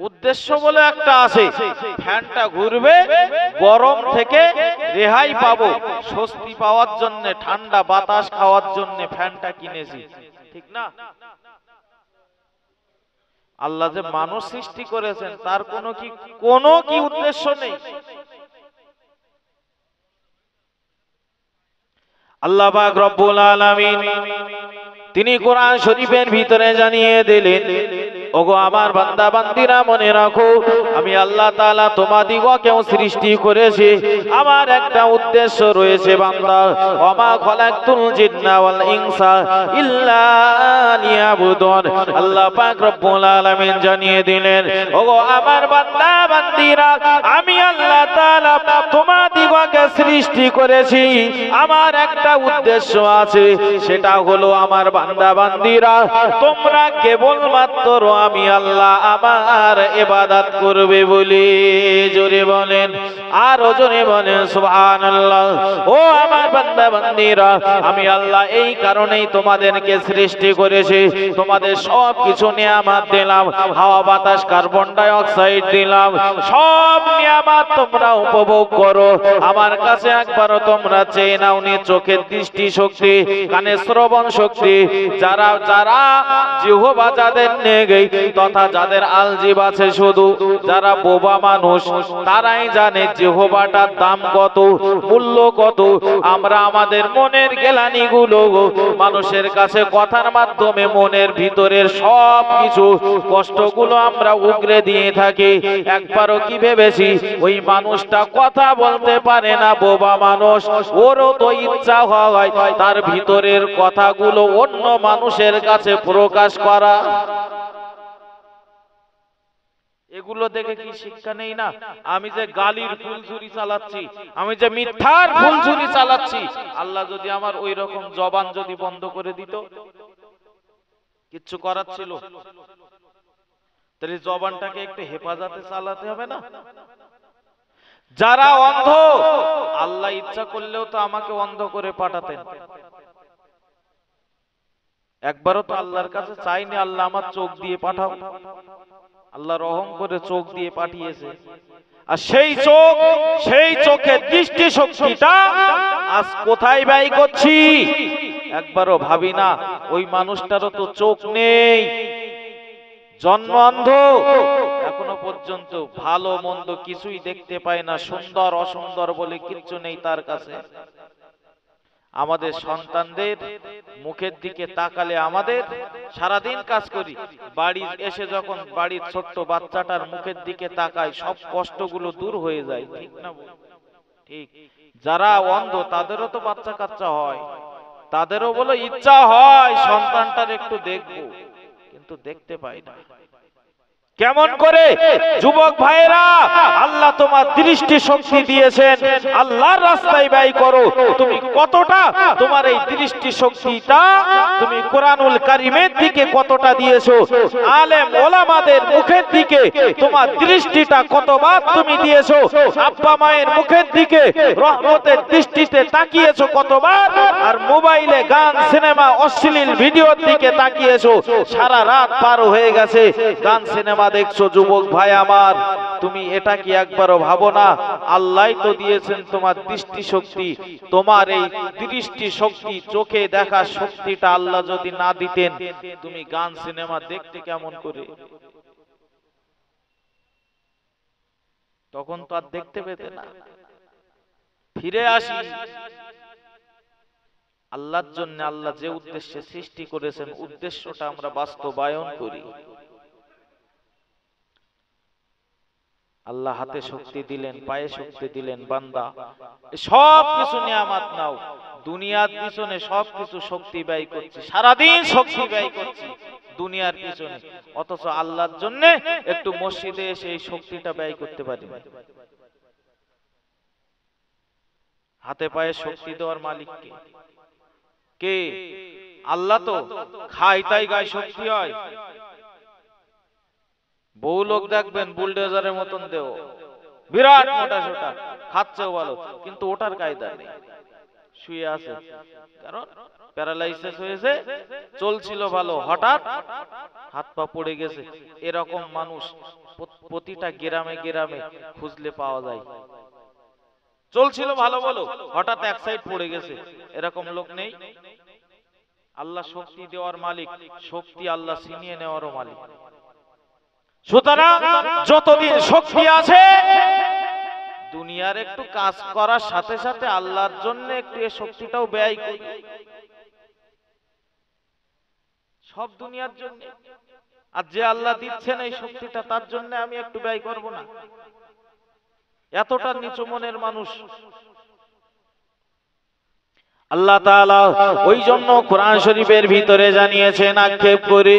উদ্দেশ্য বলে একটা আছে, ফ্যানটা ঘুরবে, গরম থেকে রেহাই পাবো, স্বস্তি পাওয়ার জন্য, ঠান্ডা বাতাস খাওয়ার জন্য ফ্যানটা কিনেছি, ঠিক না? আল্লাহ যে মানুষ সৃষ্টি করেছেন তার কোনো কি উদ্দেশ্য নেই? আল্লাহ পাক রব্বুল আলামিন তিনি কোরআন শরীফের ভিতরে জানিয়ে দিলেন, ও ওগো আমার বান্দা বান্দিরা মনে রাখো, আমি আল্লাহ তাআলা তোমাদিগকেও সৃষ্টি করেছি, আমার একটা উদ্দেশ্য রয়েছে বান্দা। ওমা খালাকতুল জিন্না ওয়াল ইনসা ইল্লা লিয়াবুদুন। আল্লাহ পাক রব্বুল আলামিন জানিয়ে দিলেন, ওগো আমার বান্দা বান্দিরা, আমি আল্লাহ তাআলা তোমাদিগকে সৃষ্টি করেছি, আমার একটা উদ্দেশ্য আছে, সেটা হলো আমার বান্দা বান্দিরা তোমরা কেবলমাত্র আমি আল্লাহ আমার ইবাদত করবে বলে। জোরে বলেন, আরো জোরে বলেন সুবহানাল্লাহ। ও আমার বান্দা বান্দিরা, আমি আল্লাহ এই কারণেই তোমাদেরকে সৃষ্টি করেছি, তোমাদের সব কিছু নিয়ামত দিলাম, হাওয়া বাতাস কার্বন ডাই অক্সাইড দিলাম, সব নিয়ামত তোমরা উপভোগ করো। আমার কাছে একবারও তোমরা চেয়ে নাওনি চোখের দৃষ্টি শক্তি, কানের শ্রবণ শক্তি। যারা যারা জিহ্বা যাদের নেই তথা যাদের আলজিব আছে, শুধু যারা বোবা মানুষ তারাই জানে জিহ্বাটার দাম কত, মূল্য কত। আমরা আমাদের মনের গ্লানিগুলো মানুষের কাছে কথার মাধ্যমে মনের ভিতরের সব কিছু কষ্টগুলো আমরা উগরে দিয়ে থাকি। একবারও কি ভেবেছি ওই মানুষটা কথা বলতে পারে না, বোবা মানুষ, ওরও তো ইচ্ছা হয় তার ভিতরের কথাগুলো অন্য মানুষের কাছে প্রকাশ করা। এগুলো দেখে কি শিক্ষা নেই না? আমি যে গালির ফুলঝুরি চালাচ্ছি, আমি যে মিথ্যার ফুলঝুরি চালাচ্ছি, আল্লাহ যদি আমার ওই রকম জবান যদি বন্ধ করে দিত, কিচ্ছু করার ছিল, তাহলে জবানটাকে একটু হেফাজতে চালাতে হবে না? যারা অন্ধ, আল্লাহ ইচ্ছা করলেও তো আমাকে অন্ধ করে পাঠাতেন। একবারও তো আল্লাহর কাছে চাইনি আল্লাহ আমার চোখ দিয়ে পাঠাও, আল্লাহ রহম করে চোখ দিয়ে পাঠিয়েছে। আর সেই চোখ, সেই চোখের দৃষ্টি শক্তিটা আজ কোথায় ব্যয় করছি একবারও ভাবি না। ওই মানুষটারও তো চোখ নেই, জন্ম অন্ধ, এখনো পর্যন্ত ভালো মন্দ কিছুই দেখতে পায় না, সুন্দর অসুন্দর বলে কিচ্ছু নেই তার কাছে। আমাদের সন্তানদের মুখের দিকে তাকালে, আমাদের সারাদিন কাজ করি, বাড়ি এসে যখন বাড়ির ছোট্ট বাচ্চাটার মুখের দিকে তাকাই, সব কষ্টগুলো দূর হয়ে যায়, ঠিক না? ঠিক। যারা অন্ধ তাদেরও তো বাচ্চা কাচ্চা হয়, তাদেরও বলে ইচ্ছা হয় সন্তানটার একটু দেখবো, কিন্তু দেখতে পাই না। কেমন করে? যুবক ভাইরা, আল্লাহ তোমার দৃষ্টি শক্তি দিয়েছেন, আল্লাহর রাস্তায় ব্যয় করো। তুমি কতটা তোমার এই দৃষ্টি শক্তিটা তুমি কোরআনুল কারীমের দিকে কতটা দিয়েছো, আলেম ওলামাদের মুখের দিকে তোমার দৃষ্টিটা কতবার তুমি দিয়েছো, আব্বা মায়ের মুখের দিকে রহমতের দৃষ্টিতে তাকিয়েছো কতবার, আর মোবাইলে গান সিনেমা অশ্লীল ভিডিওর দিকে তাকিয়েছো। সারা রাত পার হয়ে গেছে, গান সিনেমা দেখছো। যুবক ভাই আমার, তুমি এটা কি একবারও ভাবো না আল্লাহ তো দিয়েছেন তোমার দৃষ্টি শক্তি, তোমার এই দৃষ্টি শক্তি, চোখে দেখা শক্তিটা আল্লাহ যদি না দিতেন, তুমি গান সিনেমা দেখতে কেমন করে? তখন তো আর দেখতে পেতে না। ফিরে আসি আল্লাহর জন্য। আল্লাহ যে উদ্দেশ্যে সৃষ্টি করেছেন, উদ্দেশ্যটা আমরা বাস্তবায়ন করি। আল্লাহ হাতে শক্তি দিলেন, পায়ে শক্তি দিলেন, বান্দা সব কিছু নিয়ামত নাও। দুনিয়ার পিছনে সব কিছু শক্তি ব্যয় করছি, সারাদিন শক্তি ব্যয় করছি দুনিয়ার পিছনে, অথচ আল্লাহর জন্য একটু মসজিদে এসে এই শক্তিটা ব্যয় করতে পারি। হাতে পায়ে শক্তি দেওয়ার মালিক কে? কে? আল্লাহ। তো খাই তাই গায়ে শক্তি হয়। বহু লোক দেখবেন বুলডোজারের মতন দেও, বিরাট মোটা সোটা, খাচ্ছেও ভালো, কিন্তু ওটার কায়দা নেই, শুয়ে আছে, কারণ প্যারালাইসিস হয়েছে, চলছিল ভালো, হঠাৎ হাত পা পড়ে গেছে। এরকম মানুষ প্রতিটা গ্রামে গ্রামে খুঁজলে পাওয়া যায়। চলছিল ভালো বলো, হঠাৎ এক সাইড পড়ে গেছে, এরকম লোক নেই? আল্লাহ শক্তি দেওয়ার মালিক, শক্তি আল্লাহ ছিনিয়ে নেওয়ারও মালিক। সুতরাং যতদিন শক্তি আছে, দুনিয়ার একটু কাজ করার সাথে সাথে আল্লাহর জন্য একটু এই শক্তিটাও ব্যয় করি, সব দুনিয়ার জন্য। আর যে আল্লাহ দিচ্ছেন এই শক্তিটা, তার জন্য আমি একটু ব্যয় করব না? এতটা নিচু মনের মানুষ আল্লাহ তাআলা ওই জন্য কোরআন শরীফের ভিতরে জানিয়েছেন, আক্ষেপ করে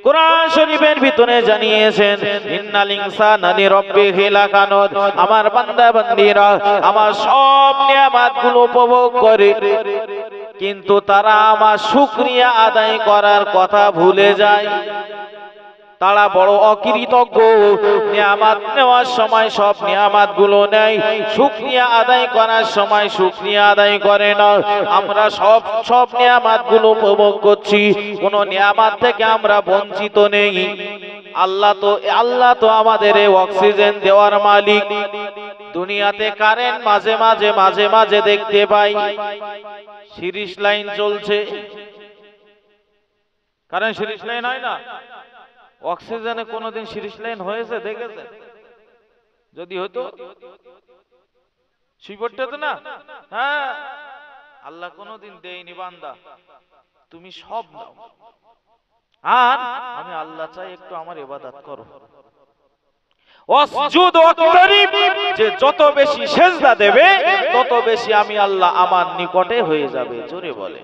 কোরআন শরীফের ভিতরে জানিয়েছেন, ইন্নাল ইনসানা লিরাব্বিহি লাকানুদ, আমার বান্দা বান্দীরা আমার সব নিয়ামতগুলো উপভোগ করে, কিন্তু তারা আমার শুকরিয়া আদায় করার কথা ভুলে যায়। তারা বড় অকৃতজ্ঞ, নিয়ামত নেওয়ার সময় সব নিয়ামত গুলো নেয়, শুকরিয়া আদায় করার সময় শুকরিয়া আদায় করে না। আমরা সব নিয়ামত গুলো উপভোগ করছি, কোন নিয়ামত থেকে আমরা বঞ্চিত নেই। আল্লাহ তো আমাদের অক্সিজেন দেওয়ার মালিক। দুনিয়াতে কারেন্ট মাঝে মাঝে দেখতে পাই, সিরিজ লাইন চলছে, কারেন্ট সিরিজ লাইন হয় না? অক্সিজেনে কোনদিন সিরিজ লাইন হয়েছে দেখেছে? যদি হতো শুয়ে তো না। হ্যাঁ, আল্লাহ কোনদিন দেয়নি, বান্দা তুমি সব নাও, আর আমি আল্লাহ চাই একটু আমার ইবাদত করো। ওয়াসজুদ ওয়াকতারিব, যে যত বেশি সিজদা দেবে তত বেশি আমি আল্লাহ আমার নিকটে হয়ে যাবে। জোরে বলে।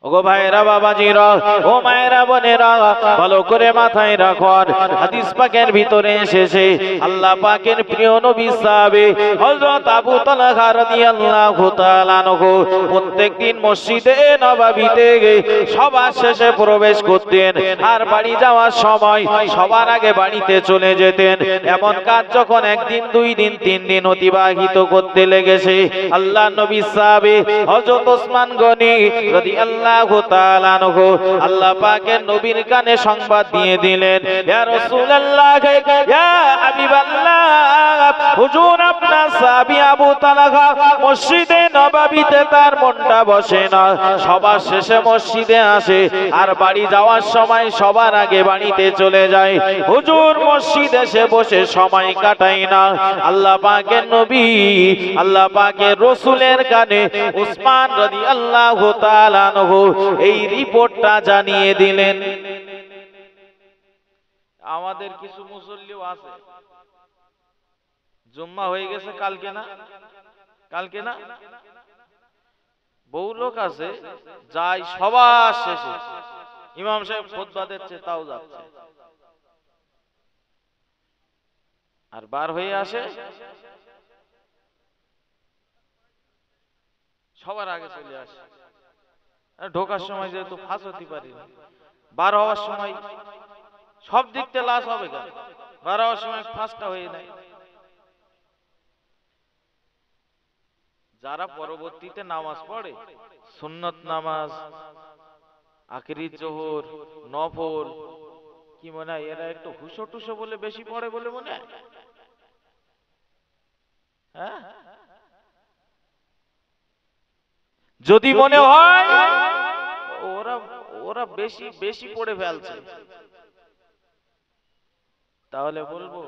ওগো ভাইরা বাবাজিরা, ও মায়েরা বোনেরা, ভালো করে মাথায় রাখুন, হাদিস পাকের ভিতরে এসেছে আল্লাহ পাকের প্রিয় নবী সাহাবী হযরত আবু তালহা রাদিয়াল্লাহু তাআলা আনহু প্রত্যেকদিন মসজিদে নববীতে সবার শেষে প্রবেশ করতেন, আর বাড়ি যাওয়ার সময় সবার আগে বাড়িতে চলে যেতেন। এমন কাজ যখন একদিন, 2 দিন, 3 দিন অতিবাহিত করতে লেগেছে, আল্লাহ নবী সাহাবী হযরত ওসমান গনি রাদিয়াল্লাহু তাআলা আনহু আল্লাহ পাকের নবীর কানে সংবাদ দিয়ে দিলেন, ইয়া রাসূলুল্লাহ, ইয়া হাবিবাল্লাহ, হুজুর আপনার সাহাবী আবু তালহা মসজিদে নববীতে তার মনটা বসে না, সবার শেষে মসজিদে আসে আর বাড়ি যাওয়ার সময় সবার আগে বাড়িতে চলে যায়। হুজুর মসজিদে এসে বসে সময় কাটায় না। আল্লাহ পাকের নবী, আল্লাহ পাকের রাসূলের কানে উসমান রাদিয়াল্লাহু তাআলা আনহু এই রিপোর্টটা জানিয়ে দিলেন। আমাদের কিছু মুসল্লিও আছে, জুম্মা হয়ে গেছে কালকে না বহু লোক আছে যাই সবার শেষে, ইমাম সাহেব খুতবা দিচ্ছে তাও যাচ্ছে, আর বার হয়ে আসে সবার আগে চলে আসে। ঢোকার সময় যেহেতু ফাঁস হতে পারি, বার হওয়ার সময় সব দিক থেকে লাশ হবে, কেন বার হওয়ার সময় ফাঁসটা হয়ে নাই। যারা পরবর্তীতে নামাজ পড়ে, সুন্নত নামাজ, আখেরি জোহর, নফল, কি মনে হয় এরা একটু হুসো টুসো বলে বেশি পড়ে বলে মনে হয়? হ্যাঁ, যদি মনে হয় ওরা বেশি পড়ে ফেলছে, তাহলে বলবো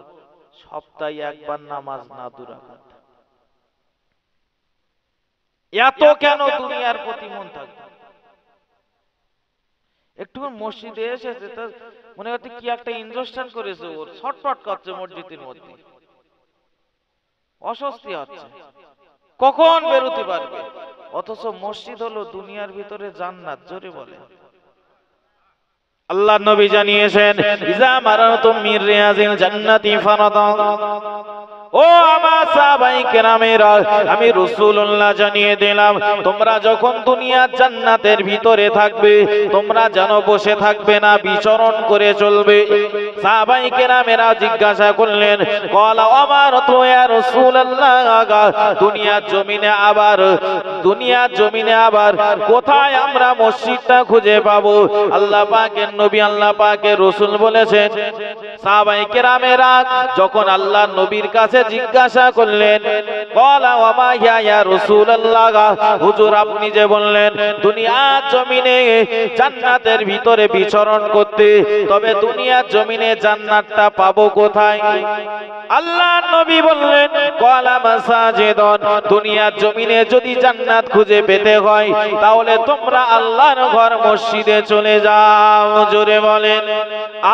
সপ্তাহে একবার নামাজ না 2 রাকাত। এত কেন দুনিয়ার প্রতি মন থাকবে? একটু মসজিদে এসেছে তো মনে হচ্ছে কি একটা ইনজেকশন করেছে, ওর ছটফট করছে মসজিদের মধ্যে, অস্বস্তি হচ্ছে, কখন বেরোতে পারবে? অথচ মসজিদ হলো দুনিয়ার ভিতরে জান্নাত। জোরে বলে। আল্লাহ নবী জানিয়েছেন, ইজা মারাতুম মির রিয়াজিল জান্নাতি ফারাদা, ও আমার সাহাবায়ে কেরামেরা, আমি রাসূলুল্লাহ জানিয়ে দিলাম, তোমরা যখন দুনিয়ার জান্নাতের ভিতরে থাকবে, তোমরা যেন বসে থাকবে না, বিচরণ করে চলবে। সাহাবায়ে কেরামেরা জিজ্ঞাসা করলেন, ক্বালা আমারতু ইয়া রাসূলুল্লাহ, দুনিয়ার জমিনে আবার কোথায় আমরা মসজিদটা খুঁজে পাবো? আল্লাহ পাকের নবী, আল্লাহ পাকের রাসূল বলেছেন, সাহাবায়ে কেরামেরা যখন আল্লাহ নবীর কাছে জিজ্ঞাসা করলেন, ক্বালা ওয়া মা হিয়া ইয়া রাসূলুল্লাহ, হুজুর আপনি যে বললেন দুনিয়ার জমিনে জান্নাতের ভিতরে বিচরণ করতে, তবে দুনিয়ার জমিনে জান্নাতটা পাবো কোথায়? আল্লাহর নবী বললেন ক্বালা মাসাজিদুন, দুনিয়ার জমিনে যদি জান্নাত খুঁজে পেতে হয় তাহলে তোমরা আল্লাহর ঘর মসজিদে চলে যাও। জোরে বলেন,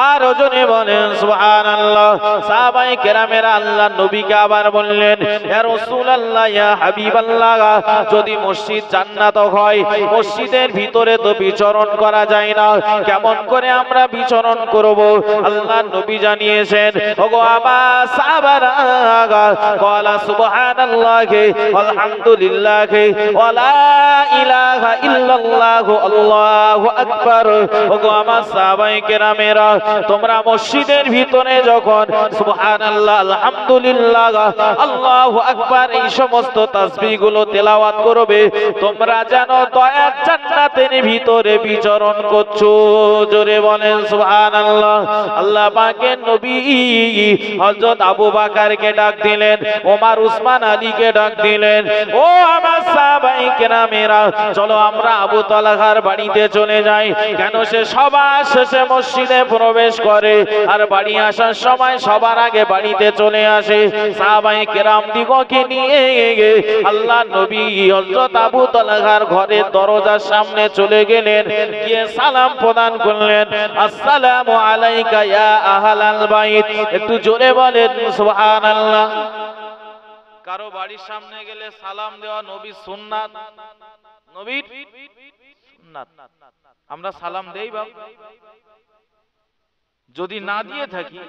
আর জোরে বলেন সুবহানাল্লাহ। সাহাবায়ে কেরামেরা আল্লাহর নবীকে আবার বললেন ইয়া রাসূলুল্লাহ, ইয়া হাবিবাল্লাহ, যদি মসজিদ জান্নাত হয় মসজিদের ভিতরে তো বিচরণ করা যায় না, কেমন করে আমরা বিচরণ করব? আল্লাহর নবী জানিয়েছেন ওগো আমার সাহাবারা, ক্বালা সুবহানাল্লাহি আলহামদুলিল্লাহি ওয়া লা ইলাহা ইল্লাল্লাহ আল্লাহু আকবার। ওগো আমার সাহাবায়ে কেরামেরা, তোমরা মসজিদের ভিতরে যখন সুবহানাল্লাহ, আলহামদুলিল্লাহ, আল্লাহু আকবার এই সমস্ত তাসবিহগুলো তেলাওয়াত করবে, তোমরা যেন দয়ার জান্নাতের ভিতরে বিচরণ করছো। জোরে বলেন সুবহানাল্লাহ। আল্লাহ পাকের নবী হযরত আবু বকরকে ডাক দিলেন, ওমর উসমান আলীকে ডাক দিলেন, ও আমার সাহাবায়ে কেরামেরা, চলো আমরা আবু তালহার বাড়িতে চলে যাই। কেন সে সবার শেষে মসজিদে প্রবেশ করে আর বাড়ি আসার সময় সবার আগে বাড়িতে চলে আসে। সাহাবায়ে কেরাম দিগকে নিয়ে আল্লাহর নবী হযরত আবু তালহার ঘরের দরজার সামনে চলে গেলেন, গিয়ে সালাম প্রদান করলেন, আসসালামু আলাইকা ইয়া আহলাল বাইত। একটু জোরে বলেন সুবহানাল্লাহ। কারো বাড়ির সামনে গেলে সালাম দেওয়া নবীর সুন্নাত, নবীর সুন্নাত। আমরা সালাম দেই বাবা? যদি না দিয়ে থাকি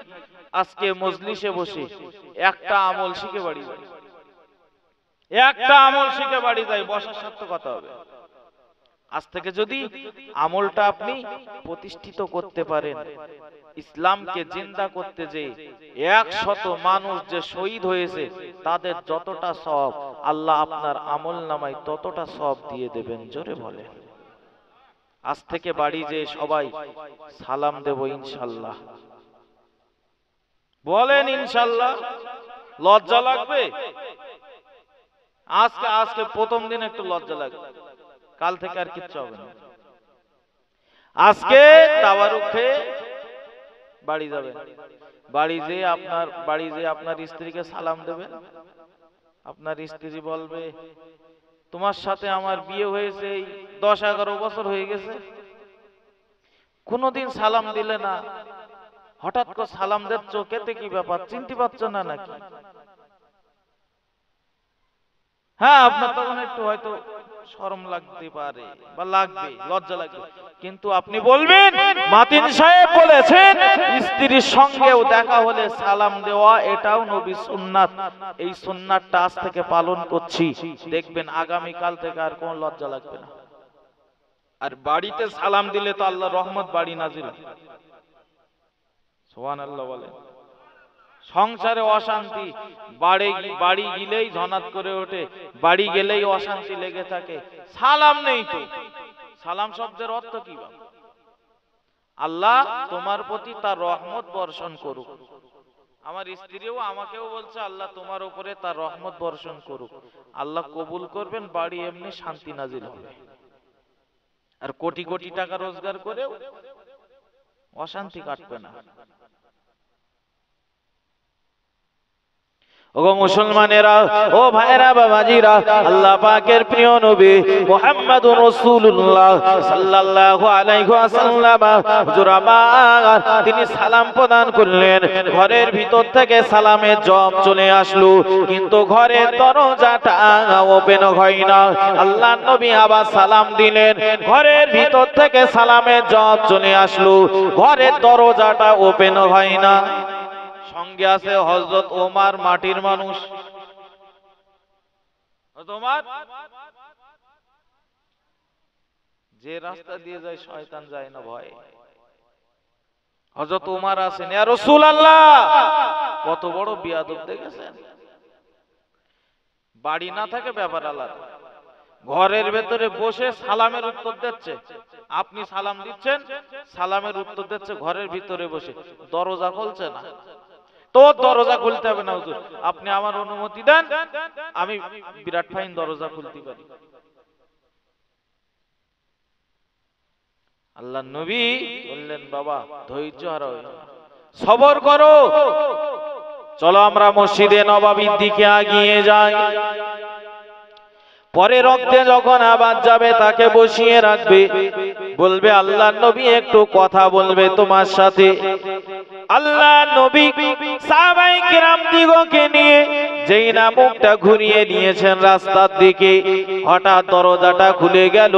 আজকে মজলিসে বসে একটা আমল শিখে বাড়ি যাই, একটা আমল শিখে বাড়ি যাই, বসার সাথে কথা হবে। আজ থেকে যদি আমলটা আপনি প্রতিষ্ঠিত করতে পারেন, ইসলামকে জিন্দা করতে, যে 100 মানুষ যে শহীদ হয়েছে তাদের যতটা সওয়াব আল্লাহ আপনার আমল নামায় ততটা সওয়াব দিয়ে দেবেন। জোরে বলে, আজ থেকে বাড়ি যে সবাই সালাম দেব ইনশাআল্লাহ। বলেন ইনশাআল্লাহ। লজ্জা লাগবে? আজকে প্রথম দিন একটু লজ্জা লাগবে, কাল থেকে আর কিচ্ছু হবে না। আজকে তাওয়ারুখে বাড়ি যাবেন, বাড়ি যে আপনার স্ত্রীকে সালাম দেবেন। আপনার স্ত্রী বলবে তোমার সাথে আমার বিয়ে হয়েছে 10-11 বছর হয়ে গেছে, কোনদিন সালাম দিলে না, হঠাৎ করে সালাম দিচ্ছ, কেতে কি ব্যাপার, চিনতে পারছো না নাকি? হ্যাঁ, আপনার তখন একটু হয়তো শরম লাগতে পারে বা লাগবে, লজ্জা লাগবে, কিন্তু আপনি বলবেন মাতিন সাহেব বলেছেন স্ত্রীর সঙ্গেও দেখা হলে সালাম দেওয়া এটাও নবী সুন্নাত। এই সুন্নাতটা আজ থেকে পালন করছি, দেখবেন আগামী কাল থেকে আর কোনো লজ্জা লাগবে না। আর বাড়িতে সালাম দিলে তো আল্লাহর রহমত বাড়ি নাজিল হয়। সুবহানাল্লাহ বলেন। সংসারে অশান্তি, বাড়ি গেলেই ঝনাত করে ওঠে, বাড়ি গেলেই অশান্তি লেগে থাকে, সালাম নেই তো। সালাম শব্দের অর্থ কি? আল্লাহ তোমার প্রতি তার রহমত বর্ষণ করুক। আমার স্ত্রীও আমাকেও বলছে আল্লাহ তোমার উপরে তার রহমত বর্ষণ করুক। আল্লাহ কবুল করবেন, বাড়ি এমনি শান্তি নাজিল হবে। আর কোটি কোটি টাকা রোজগার করেও অশান্তি কাটবে না। ওগো মুসলমানেরা, ও ভাইরা, বাবাজিরা, আল্লাহ পাকের প্রিয় নবী মুহাম্মদুর রাসূলুল্লাহ সাল্লাল্লাহু আলাইহি ওয়াসাল্লাম হুজুর আমার তিনি সালাম প্রদান করলেন। ঘরের ভিতর থেকে সালামের জবাব চলে আসলো, কিন্তু ঘরের দরজাটা ওপেন হয় না। আল্লাহর নবী আবার সালাম দিলেন, ঘরের ভিতর থেকে সালামের জবাব চলে আসলো, ঘরের দরজাটা ওপেন হয় না। সঙ্গে আছে হযরত ওমর, মাটির মানুষ। ওমর যে রাস্তা দিয়ে যায় শয়তান যায় না ভয়। হযরত ওমর আছেন, ইয়া রাসূলুল্লাহ, কত বড় বিয়াদব দেখেছেন। বাড়ি না থাকে ব্যাপার আলাদা, ঘরের ভেতরে বসে সালামের উত্তর দিচ্ছে। আপনি সালাম দিচ্ছেন, সালামের উত্তর দিচ্ছে ঘরের ভিতরে বসে, দরজা খুলছে না। তো দরজা খুলতে হবে না হুজুর, আপনি আমার অনুমতি দেন, আমি বিরাট ফাইন দরজা খুলতে পারি। আল্লাহ নবী বললেন, বাবা ধৈর্য হারাও, সবর করো, চলো আমরা মসজিদে নববীর দিকে এগিয়ে যাই। পরে রক্তে যখন আবার যাবে তাকে বসিয়ে রাখবে, বলবে আল্লাহ নবী একটু কথা বলবে তোমার সাথে। আল্লাহ নবী সাহাবায়ে কেরাম দিগকে নিয়ে যেই না মুখটা ঘুরিয়ে নিয়েছেন রাস্তার দিকে, হঠাৎ দরজাটা খুলে গেল।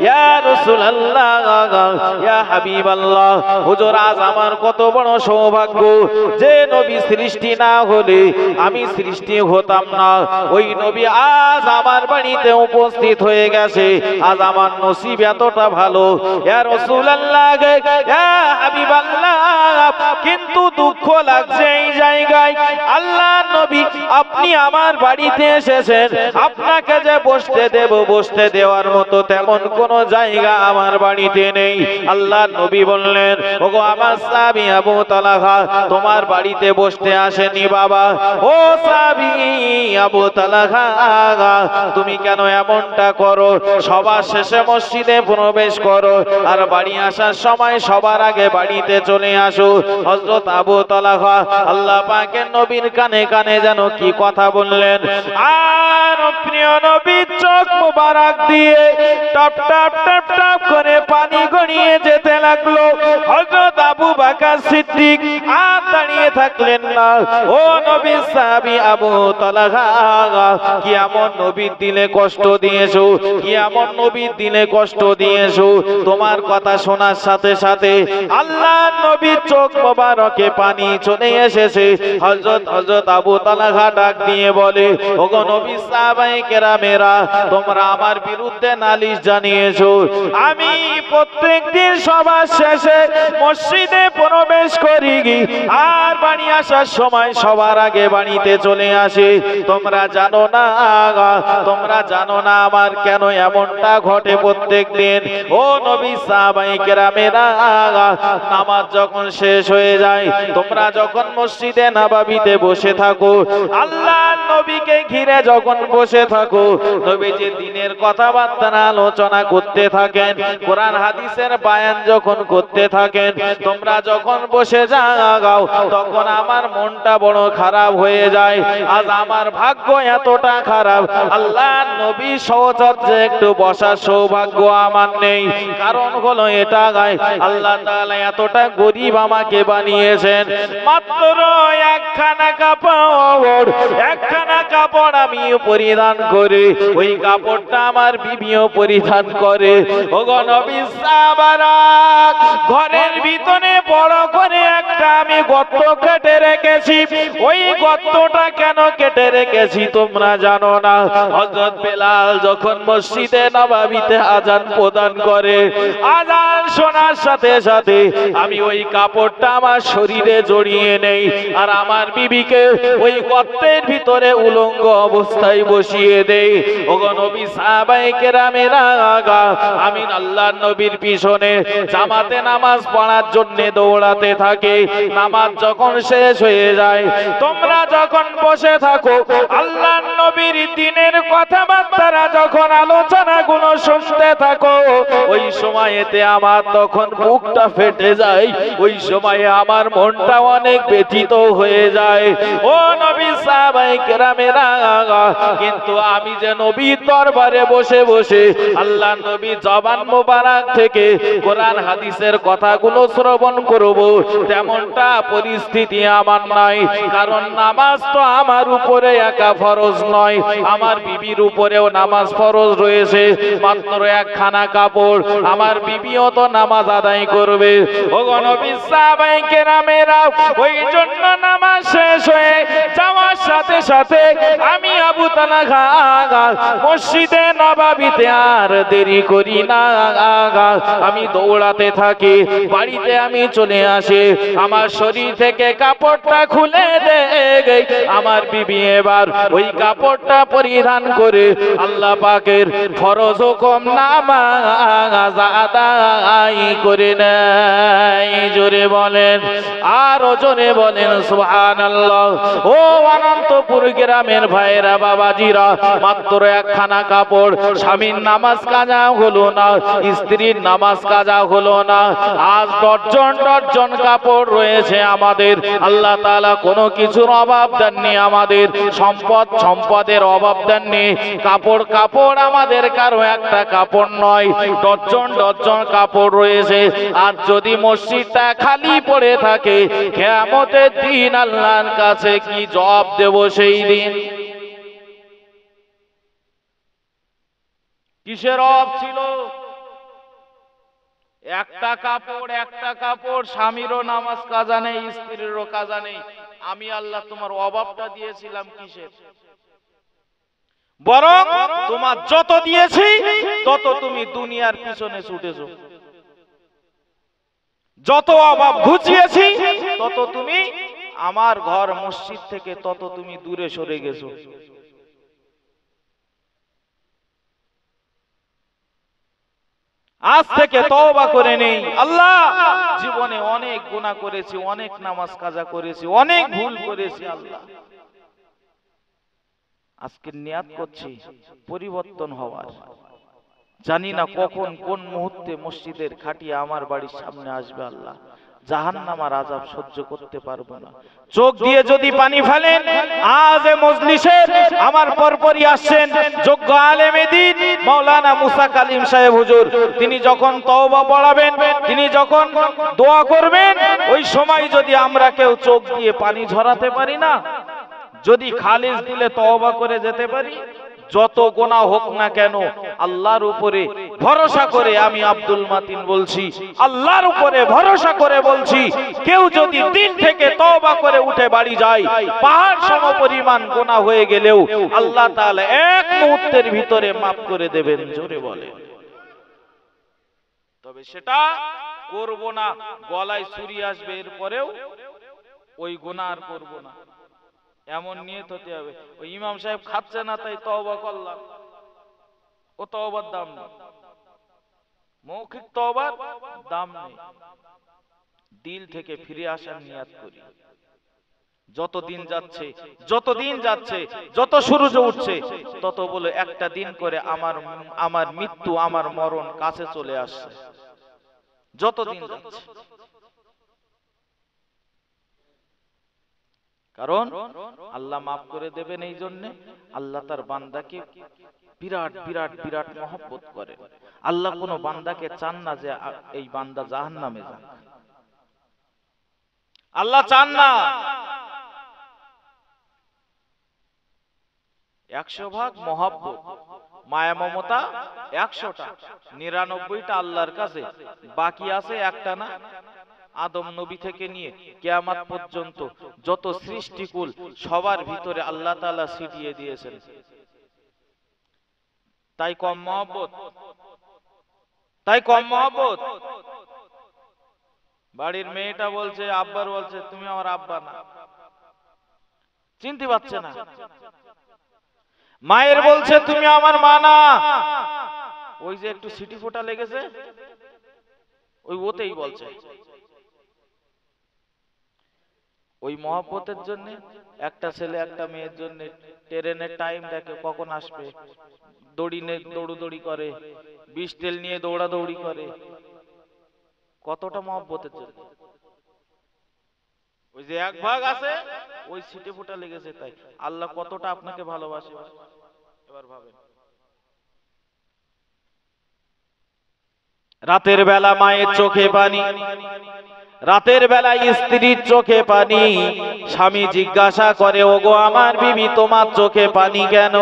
ইয়া রাসূলুল্লাহ, ইয়া হাবিবাল্লাহ, হুজুর আজ আমার কত বড় সৌভাগ্য যে নবী সৃষ্টি না হলে আমি সৃষ্টি হতাম না, ওই নবী আজ আমার বাড়িতে উপস্থিত হয়ে গেছে, আজ আমার নসিব এতটা ভালো। ইয়া রাসূলুল্লাহ, ইয়া হাবিবাল্লাহ, কিন্তু দুঃখ লাগছে এই জায়গায়, আল্লাহ নবী আপনি আমার বাড়িতে এসেছেন, আপনাকে যে বসতে দেব, বসতে দেওয়ার মতো তেমন কোন জায়গা আমার বাড়িতে নেই। আল্লাহ নবী বললেন, ওগো আমার সাহাবী আবু তালহা, তোমার বাড়িতে বসতে আসেনি বাবা। ও সাহাবী আবু তালহা, তুমি কেন এমনটা করো? সবার শেষে মসজিদে প্রবেশ করো, আর বাড়ি আসার সময় সবার আগে বাড়িতে চলে আসো। হযরত আবু তালহা আল্লাহ পাকের নবীর কানে কানে যেন কি কথা বললেন, আর প্রিয় নবীর চোখ মোবারক দিয়ে টপ টপ টপ টপ করে পানি গড়িয়ে যেতে লাগলো। হযরত আবু বকর সিদ্দিক আর দাঁড়িয়ে থাকলেন না। ও নবীর সাহাবী আবু তালহা, কি এমন নবীর দিলে কষ্ট দিয়েছো, কি এমন নবীর দিলে কষ্ট দিয়েছো? তোমার কথা শোনার সাথে সাথে আল্লাহ নবীর চোখ মোবারকে পানি চলে এসেছে। হযরত আবু তালহা ডাক দিয়ে বলে, ওগো নবী সাহাবায়ে কেরামেরা, তোমরা আমার বিরুদ্ধে নালিশ জানিয়েছো, আমি প্রত্যেকদিন সবার শেষে মসজিদে প্রবেশ করি আর বাড়ি আসার সময় সবার আগে বাড়িতে চলে আসি। তোমরা জানো না, তোমরা জানো না আমার কেন এমনটা ঘটে প্রত্যেকদিন। ও নবী সাহাবায়ে কেরামেরা, নামাজ যখন শেষ হয়ে যায়, তোমরা যখন মসজিদে নববীতে বসে থাকো, আল্লাহ নবীকে ঘিরে যখন বসে থাকো, নবীজি দিনের কথাবার্তা আলোচনা করতে থাকেন, কোরআন হাদিসের বায়ান যখন করতে থাকেন, তোমরা যখন বসে যাও তখন আমার মনটা বড় খারাপ হয়ে যায়। আজ আমার ভাগ্য এতটা খারাপ, আল্লাহ নবী সহচর্যে একটু বসার সৌভাগ্য আমার নেই। কারণ হলো এটা, আল্লাহ তাআলা এতটা গরিব আমাকে বানিয়েছেন, মাত্র একখানা কাপড় আমি পরিধান করি, ওই কাপড়টা আমার বিবিও পরিধান করে। ওগো নবী সাহাবারা, ঘরের ভিতরে বড় করে একটা আমি গর্ত কেটে রেখেছি। ওই গর্তটা কেন কেটে রেখেছি তোমরা জানো না? হযরত বেলাল যখন মসজিদে নববীতে আযান প্রদান করে, আযান শোনার সাথে সাথে আমি ওই কাপড়টা আমার শরীরে জড়িয়ে নেই, আর আমার বিবিকে ওই গর্তের ভিতরে উলঙ্গ অবস্থায় বসিয়ে দেই। ওগো নবী সাহাবায়ে কেরামেরা, আমি আল্লাহর নবীর পিছনে জামাতে নামাজ পড়ার জন্য দৌড়াতে থাকি। নামাজ যখন শেষ হয়ে যায়, তোমরা যখন বসে থাকো, আল্লাহর নবীর দিনের কথাবার্তা যখন আলোচনাগুলো শুনতে থাকো, ওই সময়তে আমার তখন বুকটা ফেটে যায়, ওই সময়ে আমার মনটা অনেক ব্যথিত হয়ে যায়। ও নবী সাহাবায়ে কেরামেরা, কিন্তু আমি যে নবীর দরবারে বসে বসে আল্লাহ নবীর জবান মোবারক থেকে কোরআন হাদিসের কথাগুলো শ্রবণ করব, তেমনটা পরিস্থিতি আমার নাই। কারণ নামাজ তো আমার উপরে একা ফরজ নয়, আমার বিবির উপরেও নামাজ ফরজ রয়েছে। মাত্র একখানা কাপড়, আমার বিবিও তো নামাজ আদায় করবে। ওগো নবী সাহাবায়ে কেরামেরা, ওই জন্য নামাজ শেষ হয়ে যাওয়ার সাথে সাথে আমি আবু তালহা মসজিদে নববীতে আর দেরি করি না, আমি দৌড়াতে থাকি। বাড়িতে আমি চলে আসি, আমার শরীর থেকে কাপড়টা খুলে দে। আমার বিবি এবার ওই কাপড়টা পরিধান পরিত্রাণ করে আল্লাহ পাকের ফরজ হুকুম নামাজ আদায় করে নেয়। জোরে বলেন, আরো জোরে বলেন সুবহানাল্লাহ। ও অনন্তপুর গ্রামের ভাইরা বাবাজিরা, মাত্র একখানা কাপড়, স্বামীর নামাজ কাজা হলো না, স্ত্রীর নামাজ কাজা হলো না, আজ ডজন ডজন কাপড় রয়েছে আমাদের। আল্লাহ তাআলা কোনো কিছুর অভাব দেননি আমাদের, সম্পদের অভাব দেননি। কাপড় আমাদের কারো একটা কাপড় নয়, ডজন ডজন কাপড় রয়েছে। আর যদি মসজিদটা খালি পড়ে থাকে, কিয়ামতের দিন আল্লাহর কাছে কি জবাব দেব সেই দিন? কিসের অভাব ছিল? একটা কাপড়, স্বামীরও নামাজ কাজা নেই, স্ত্রীরও কাজা নেই। আমি আল্লাহ তোমার অভাবটা দিয়েছিলাম কিসের? বরং তোমার যত দিয়েছি তত তুমি দুনিয়ার পিছনে ছুটেছো, যত অভাব ঘুচিয়েছি তত তুমি আমার ঘর মসজিদ থেকে তত তুমি দূরে সরে গেছো। আজ থেকে তওবা করে নেই। আল্লাহ, জীবনে অনেক গুনাহ করেছি, অনেক নামাজ কাজা করেছি, অনেক ভুল করেছি। আল্লাহ, আজকে নিয়াত করছি পরিবর্তন হওয়ার। জানি না কখন কোন মুহূর্তে মসজিদের খাটিয়া আমার বাড়ির সামনে আসবে। আল্লাহ, জাহান্নামের আযাব সহ্য করতে পারবো না। চোখ দিয়ে যদি পানি ফেলেন, আজ এই মজলিসে আমার পরপরই আসছেন যোগ্য আলেমে দ্বীন মাওলানা মুসা কালিম সাহেব হুজুর। তিনি যখন তওবা পড়াবেন, তিনি যখন দোয়া করবেন, ওই সময় যদি আমরা কেউ চোখ দিয়ে পানি ঝরাতে পারি না, যদি খালিস দিলে তওবা করে যেতে পারি, যত গুনাহ হোক না কেন আল্লাহর উপরে ভরসা করে, আমি আব্দুল মাতিন বলছি, আল্লাহর উপরে ভরসা করে বলছি, কেউ যদি দিল থেকে তওবা করে উঠে বাড়ি যায়, পাহাড় সমপরিমাণ গুনাহ হয়ে গেলেও আল্লাহ তাআলা এক মুহূর্তের ভিতরে মাফ করে দেবেন। জোরে বলে। তবে সেটা করব না, গলায় ছুরি আসবে, এরপরেও ওই গুনাহ আর করব না, এমন নিয়ত হতে হবে। ওই ইমাম সাহেব খাচ্ছে না তাই তওবা করলাম, ও তওবার দাম নেই, মৌখিক তওবার দাম নেই। দিল থেকে ফিরে আসার নিয়ত করি। যত দিন যাচ্ছে, যত সূর্য উঠছে, তত বলে একটা দিন করে আমার মৃত্যু, আমার মরণ কাছে চলে আসছে। যত দিন যাচ্ছে, কারণ আল্লাহ মাফ করে দেবেন। এই জন্য আল্লাহ তার বান্দাকে বিরাট বিরাট বিরাট মহব্বত করেন। আল্লাহ কোন বান্দাকে চান না যে এই বান্দা জাহান্নামে যাক। আল্লাহ চান না। 100 ভাগ মহব্বত, মায়া মমতা 100টা, 99টা আল্লাহর কাছে, বাকি আছে একটা না। আদম নবী থেকে নিয়ে কিয়ামত পর্যন্ত যত সৃষ্টিকুল সবার ভিতরে আল্লাহ তাআলা ছিটিয়ে দিয়েছেন। তাই কম মহব্বত। বাড়ির মেয়েটা বলছে, আব্বার বলছে তুমি আমার আব্বা না, চিনতে পারছে না। মায়ের বলছে তুমি আমার মা না, ওই যে একটু সিটি ফোঁটা লেগেছে ওই ওতেই বলছে। ওই মহব্বতের জন্য একটা ছেলে একটা মেয়ের জন্য ট্রেনের টাইম দেখে কখন আসবে, দৌড়ি করে, 20 তেল নিয়ে দৌড়াদৌড়ি করে। কতটা মহব্বতের জন্য। ওই যে 1 ভাগ আছে ওই ছিটে ফোঁটা লেগেছে। তাই আল্লাহ কতটা আপনাকে ভালোবাসে এবার ভাবেন। রাতের বেলা মায়ের চোখে পানি, রাতের বেলায় স্ত্রীর চোখে পানি। স্বামী জিজ্ঞাসা করে, ওগো আমার বিবি তোমার চোখে পানি কেন?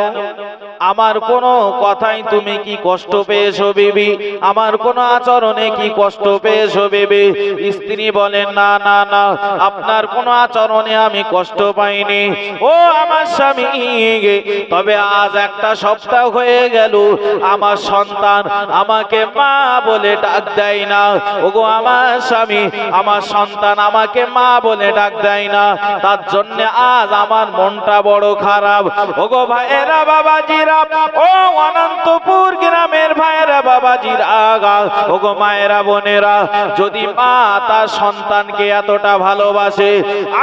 আমার কোনো কথাই তুমি কি কষ্ট পেয়েছো বিবি? আমার কোনো আচরণে কি কষ্ট পেয়েছো বিবি? স্ত্রী বলেন, না না না, আপনার কোনো আচরণে আমি কষ্ট পাইনি ও আমার স্বামী। তবে আজ একটা সপ্তাহ হয়ে গেল আমার সন্তান আমাকে মা বলে ডাক দেয় না। ওগো আমার স্বামী, আমার সন্তান আমাকে মা বলে ডাক দেয় না, তার জন্য আজ আমার মনটা বড় খারাপ। ওগো ভাইয়েরা বাবাজিরা, ও অনন্তপুর গ্রামের ভাইয়েরা বাবাজিরা, ওগো মায়েরা বোনেরা, যদি মা তার সন্তানকে এতটা ভালোবাসে,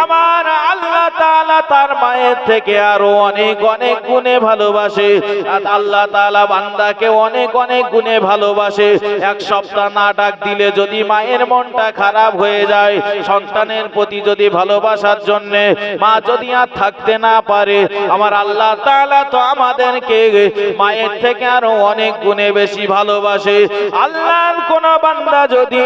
আমার আল্লাহ তাআলা তার মায়ের থেকে আরো অনেক অনেক গুণে ভালোবাসে। আর আল্লাহ তাআলা বান্দাকে অনেক অনেক গুণে ভালোবাসে। এক সপ্তাহ না ডাক দিলে যদি মায়ের মনটা খারাপ হয়ে যায়, সন্তানের প্রতি যদি ভালোবাসার জন্য মা যদি আর থাকতে না পারে, আমার আল্লাহ তাআলা তো আমাদেরকে মায়ের থেকে আরো অনেক গুণে বেশি ভালোবাসে। আল্লাহর কোন বান্দা যদি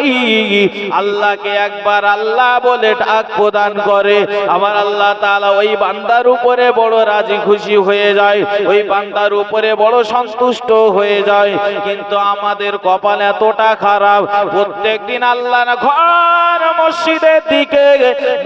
আল্লাহকে একবার আল্লাহ বলে ডাক প্রদান করে, আমার আল্লাহ তাআলা ওই বান্দার উপরে বড় রাজি খুশি হয়ে যায়, ওই বান্দার উপরে বড় সন্তুষ্ট হয়ে যায়। কিন্তু আমাদের কপাল এতটা খারাপ, প্রত্যেকদিন আল্লাহর ঘর মসজিদের দিকে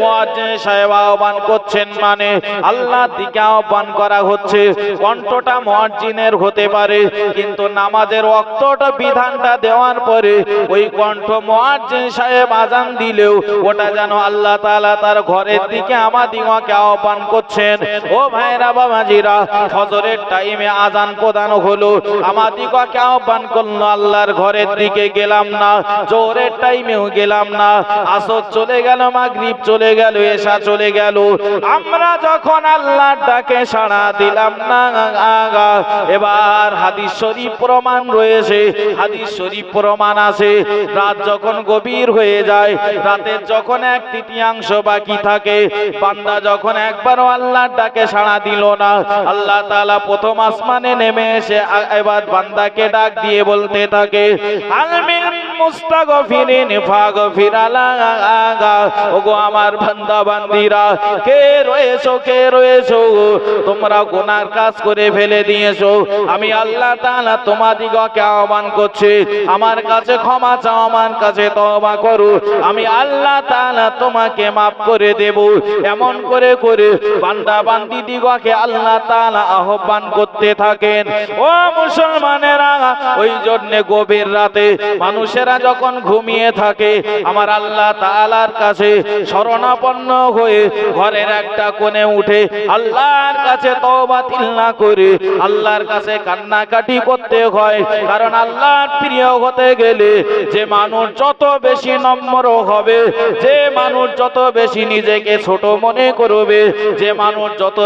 মুয়াজ্জিন সাহেব আহ্বান করছেন, মানে আল্লাহর দিকে আহ্বান করা হচ্ছে। কণ্ঠটা মুয়াজ্জিনের হতে পারে, কিন্তু নামাজের ওয়াক্তটা বিধানটা দেওয়ার পরে ওই কণ্ঠ মুয়াজ্জিন সাহেব আজান দিলেও ওটা যেন আল্লাহ তাআলা তার ঘরের দিকে আমাদিগকে আহ্বান করছেন। ও ভাইরা বাবাজিরা, ফজরের টাইমে আজান প্রদান হলো, আমাদিগকে আহ্বান করলো, আল্লাহর ঘরের দিকে গেলাম না, জোহরের টাইমেও গেলাম না, আসর চলে গেল, মাগরিব চলে গেল, এশা চলে গেল, আমরা যখন আল্লাহর ডাকে সাড়া দিলাম না। এবার হাদিস শরীফ প্রমাণ রয়েছে, হাদিস শরীফ প্রমাণ আছে, রাত যখন গভীর হয়ে যায়, রাতের যখন 1/3 বাকি থাকে, বান্দা যখন একবারও আল্লাহর ডাকে সাড়া দিল না, আল্লাহ তাআলা প্রথম আসমানে নেমে এসে এবার বান্দাকে ডাক দিয়ে বলতে থাকে, আলমিন মুস্তাগফিরিন ফাগফির আলাগা। ওগো আমার বান্দা বান্দিরা, কে রয়েছো, কে রয়েছো, তোমরা গুনার কাজ করে ফেলে দিয়েছো, আমি আল্লাহ তাআলা তোমাদিগকে আহ্বান করছি, আমার কাছে ক্ষমা চাও, আমার কাছে তওবা করো, আমি আল্লাহ তাআলা তোমাকে মাফ করে দেব। এমন করে করে বান্দা বান্দি দিগকে আল্লাহ তাআলা আহ্বান করতে থাকেন। ও মুসলমানেরা, ওই জন্য গভীর রাতে মানুষেরা যখন ঘুমিয়ে থাকে, আমার আল্লাহ তাআলার কাছে শরণাপন্ন হয়ে ঘরের একটা কোণে উঠে আল্লাহর কাছে তওবা তিলনা করে আল্লাহর কাছে কান্নাকাটি করতে হয়। কারণ আল্লাহর প্রিয় হতে গেলে যে মানুষ যত বেশি নম্র হবে, যে মানুষ যত বেশি নিজেকে ছোট মনে করবে, যে মানুষ যত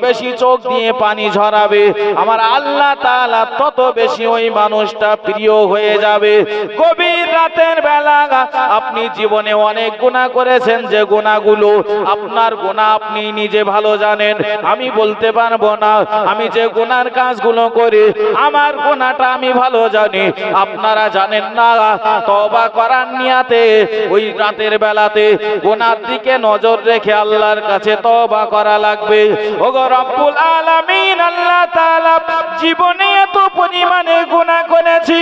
বেশি চোখ দিয়ে পানি ঝরাবে, আমার আল্লাহ তাআলা তত বেশি ওই মানুষটা প্রিয় হয়ে যাবে। গভীর রাতের বেলা আপনি জীবনে অনেক গুনাহ করেছেন, যে গুনাহগুলো আপনার গুনাহ আপনি নিজে ভালো জানেন, আমি বলতে পারবো না। আমি যে গুনার কাজগুলো করি, আমার গুনাহটা আমি ভালো জানি, আপনারা জানেন না। তওবা করার নিয়াতে ওই রাতের বেলাতে গুনার দিকে নজর রেখে আল্লাহর কাছে তওবা করা লাগবে। ওগো রব্বুল আলামিন, আল্লাহ তাআলা জীবনে এত পরিমাণে গুনাহ করেছি,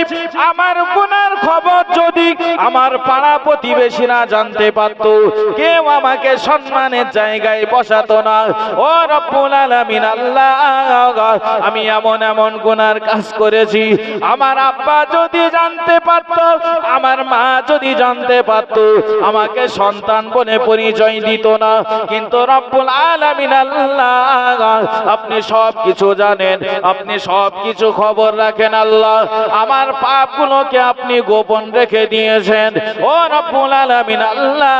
আমার গুনার খবর যদি আমার পাড়া প্রতিবেশীরা জানতে পারতো, কেউ আমাকে সম্মানের জায়গায় বসাতো না। ও রব্বুল আলামিন, আল্লাহ, আমি এমন এমন গুনার কাজ করেছি, আমার আব্বা যদি জানতে পারতো, আমার মা যদি জানতে পারতো, আমাকে সন্তান বলে পরিচয় দিত না। কিন্তু রব্বুল আলামিন আল্লাহ, আপনি সব কিছু জানেন, আপনি সব কিছু খবর রাখেন। আল্লাহ, আমার পাপগুলোকে আপনি গোপন রেখে দিয়েছেন। ও রব্বুল আলামিন আল্লাহ,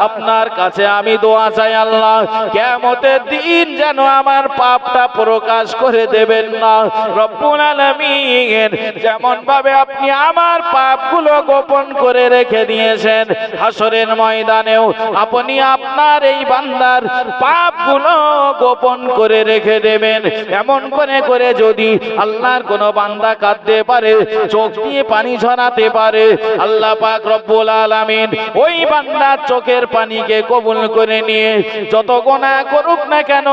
আপনার কাছে আমি দোয়া চাই, আল্লাহ কিয়ামতের দিন যেন আমার পাপটা প্রকাশ করে দেবেন না। রব্বুল আলামিন, যেমন ভাবে আপনি আমার পাপগুলো গোপন করে রেখে দিয়েছেন, হাসরের ময়দানেও আপনি আপনার এই বান্দার পাপগুলো গোপন করে রেখে দেবেন। এমন করে করে যদি আল্লাহর কোন বান্দা কাঁদতে পারে, চোখ দিয়ে পানি ঝরাতে পারে, আল্লাহ পাক রব্বুল আলামিন ওই বান্দার চোখের পানিকে কবুল করে নিয়ে যত গুনাহ করুক না কেন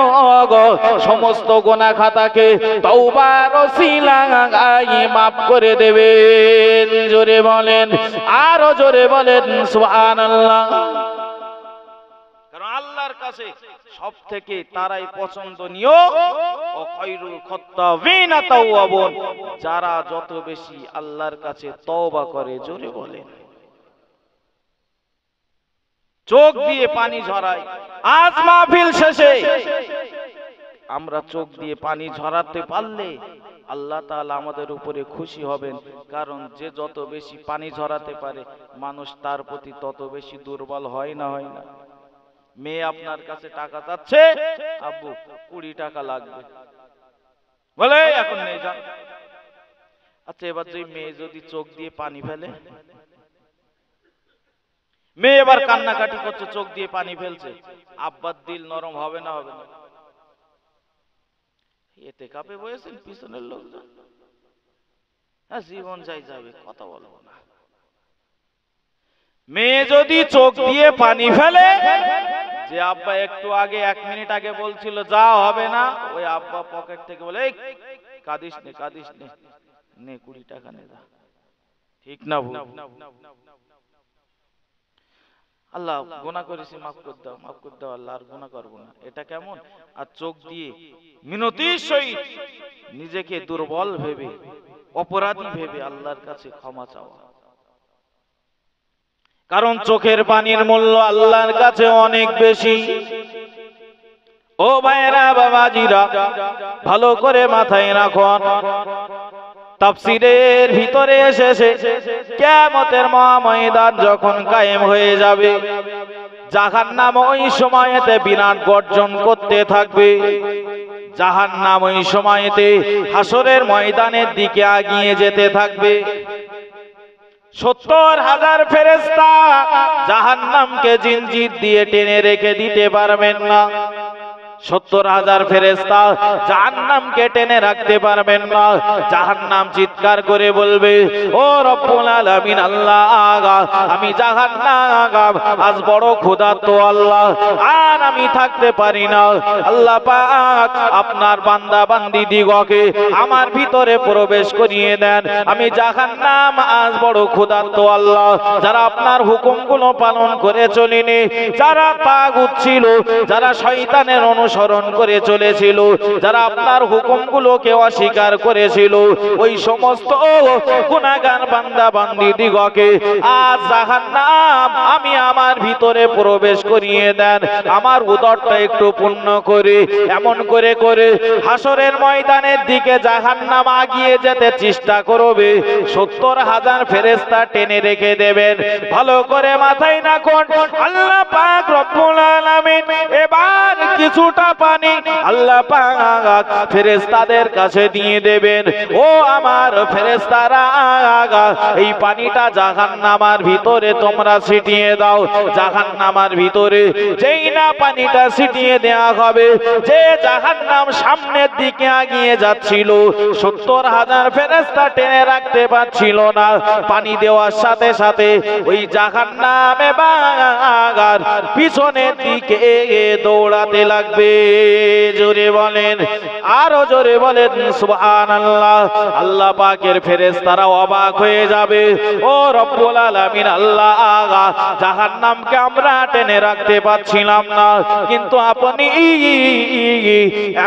সমস্ত গুনাহ খাতাকে তওবার ওসিলায় maaf করে দেবেন। জোরে বলেন, আরো জোরে বলেন সুবহানাল্লাহ। কারণ আল্লাহর কাছে সবথেকে তারাই পছন্দনীয় ও খায়রুল খাত্তাবিনা তাওয়াবুন, যারা যত বেশি আল্লাহর কাছে তওবা করে। জোরে বলেন। চোখ দিয়ে পানি ঝরায়। আজ মাহফিল শেষে আমরা চোখ দিয়ে পানি ঝরাতে পারলে আল্লাহ তাআলা আমাদের উপরে খুশি হবেন। কারণ যে যত বেশি পানি ঝরাতে পারে মানুষ তার প্রতি তত বেশি দুর্বল হয় না, হয় না? মেয়ে আপনার কাছে টাকা চাচ্ছে, আব্বু 20 টাকা লাগবে, বলে এখন নেই যান। আচ্ছা, এবার যে মেয়ে যদি চোখ দিয়ে পানি ফেলে, মেয়ে এবার কান্নাকাটি করছে, চোখ দিয়ে পানি ফেলছে, আব্বার দিল নরম হবে না, হবে না? এতে কাপে বসেছেন পিছনের লোকজন, হ্যাঁ জীবন যাই যাবে, কথা বলবো না। মেয়ে যদি চোখ দিয়ে পানি ফেলে, যে আব্বা একটু আগে 1 মিনিট আগে বলছিল যা হবে না, ওই আব্বা পকেট থেকে বলে কাঁদিস নে, কাঁদিস নে, নে 20 টাকা নে দা। ঠিক না ভুল? আল্লাহ গুনাহ করেছি, মাফ করে দাও, মাফ করে দাও আল্লাহ, আর গুনাহ করব না। এটা কেমন? আর চোখ দিয়ে মিনতির সহিত নিজেকে দুর্বল ভেবে, অপরাধী ভেবে আল্লাহর কাছে ক্ষমা চাওয়া। কারণ চোখের পানির মূল্য আল্লাহর কাছে অনেক বেশি। ও ভাইরা, বাবাজিরা, ভালো করে মাথায় রাখুন। তাফসীরের ভিতরে এসেছে কিয়ামতের ময়দান যখন কায়েম হয়ে যাবে, জাহান্নাম ওই সময়তে বিরাট গর্জন করতে থাকবে। জাহান্নাম ওই সময়তে হাসরের ময়দানের দিকে এগিয়ে যেতে থাকবে। 70,000 ফেরেশতা জাহান্নামকে জিনজির দিয়ে টেনে রেখে দিতে পারবেন না। 70,000 ফেরেশতা জাহান্নামকে টেনে রাখতে পারবেন না। জাহান্নাম চিৎকার করে বলবে, ও রব্বুল আলামিন আল্লাহ, আমি জাহান্নাম আজ বড় ক্ষুধার্ত আল্লাহ, আর আমি থাকতে পারি না। আল্লাহ পাক আপনার বান্দা বান্দি দিগকে আমার ভিতরে প্রবেশ করিয়ে দেন। আমি জাহান্নাম আজ বড় ক্ষুধার্ত আল্লাহ, যারা আপনার হুকুমগুলো পালন করে চলেনি, যারা তাগুত ছিল, যারা শয়তানের অনুসরণ করে চলেছিল, যারা আপনার হুকুমগুলোকে অস্বীকার করেছিল, ওই সমস্ত গুনাহগার বান্দা বান্দি দিগকে আজ জাহান্নাম আমি আমার ভিতরে প্রবেশ করিয়ে দেন। আমার উদরটা একটু পূর্ণ করে, এমন করে করে হাসরের ময়দানের দিকে জাহান্নাম আগিয়ে যেতে চেষ্টা করবে। 70,000 ফেরেশতা টেনে রেখে দেবেন। ভালো করে মাথায় রাখুন, আল্লাহ পাক রব্বুল আলামিন এবার কিছুটা পানি আল্লাহ পাক ফেরেশতাদের কাছে দিয়ে দেবেন। ও আমার ফেরেশতারা, এই পানিটা জাহান্নামের ভিতরে তোমরা ছিটিয়ে দাও। জাহান্নামের ভিতরে যেই না পানিটা ছিটিয়ে দেয়া হবে, যে জাহান্নাম সামনের দিকে এগিয়ে যাচ্ছিল, 70,000 ফেরেশতা টেনে রাখতে পারছিল না। পানি দেওয়ার সাথে সাথে ওই জাহান্নাম এবার পিছনের দিকে দৌড়াতে লাগবে। জোরে বলেন, আরো জোরে বলেন সুবহানাল্লাহ। আল্লাহ পাকের ফেরেশতারা অবাক হয়ে যাবে, ও রব্বুল আলামিন আল্লাহ, জাহান্নামকে আমরা টেনে রাখতে পারছিলাম না, কিন্তু আপনি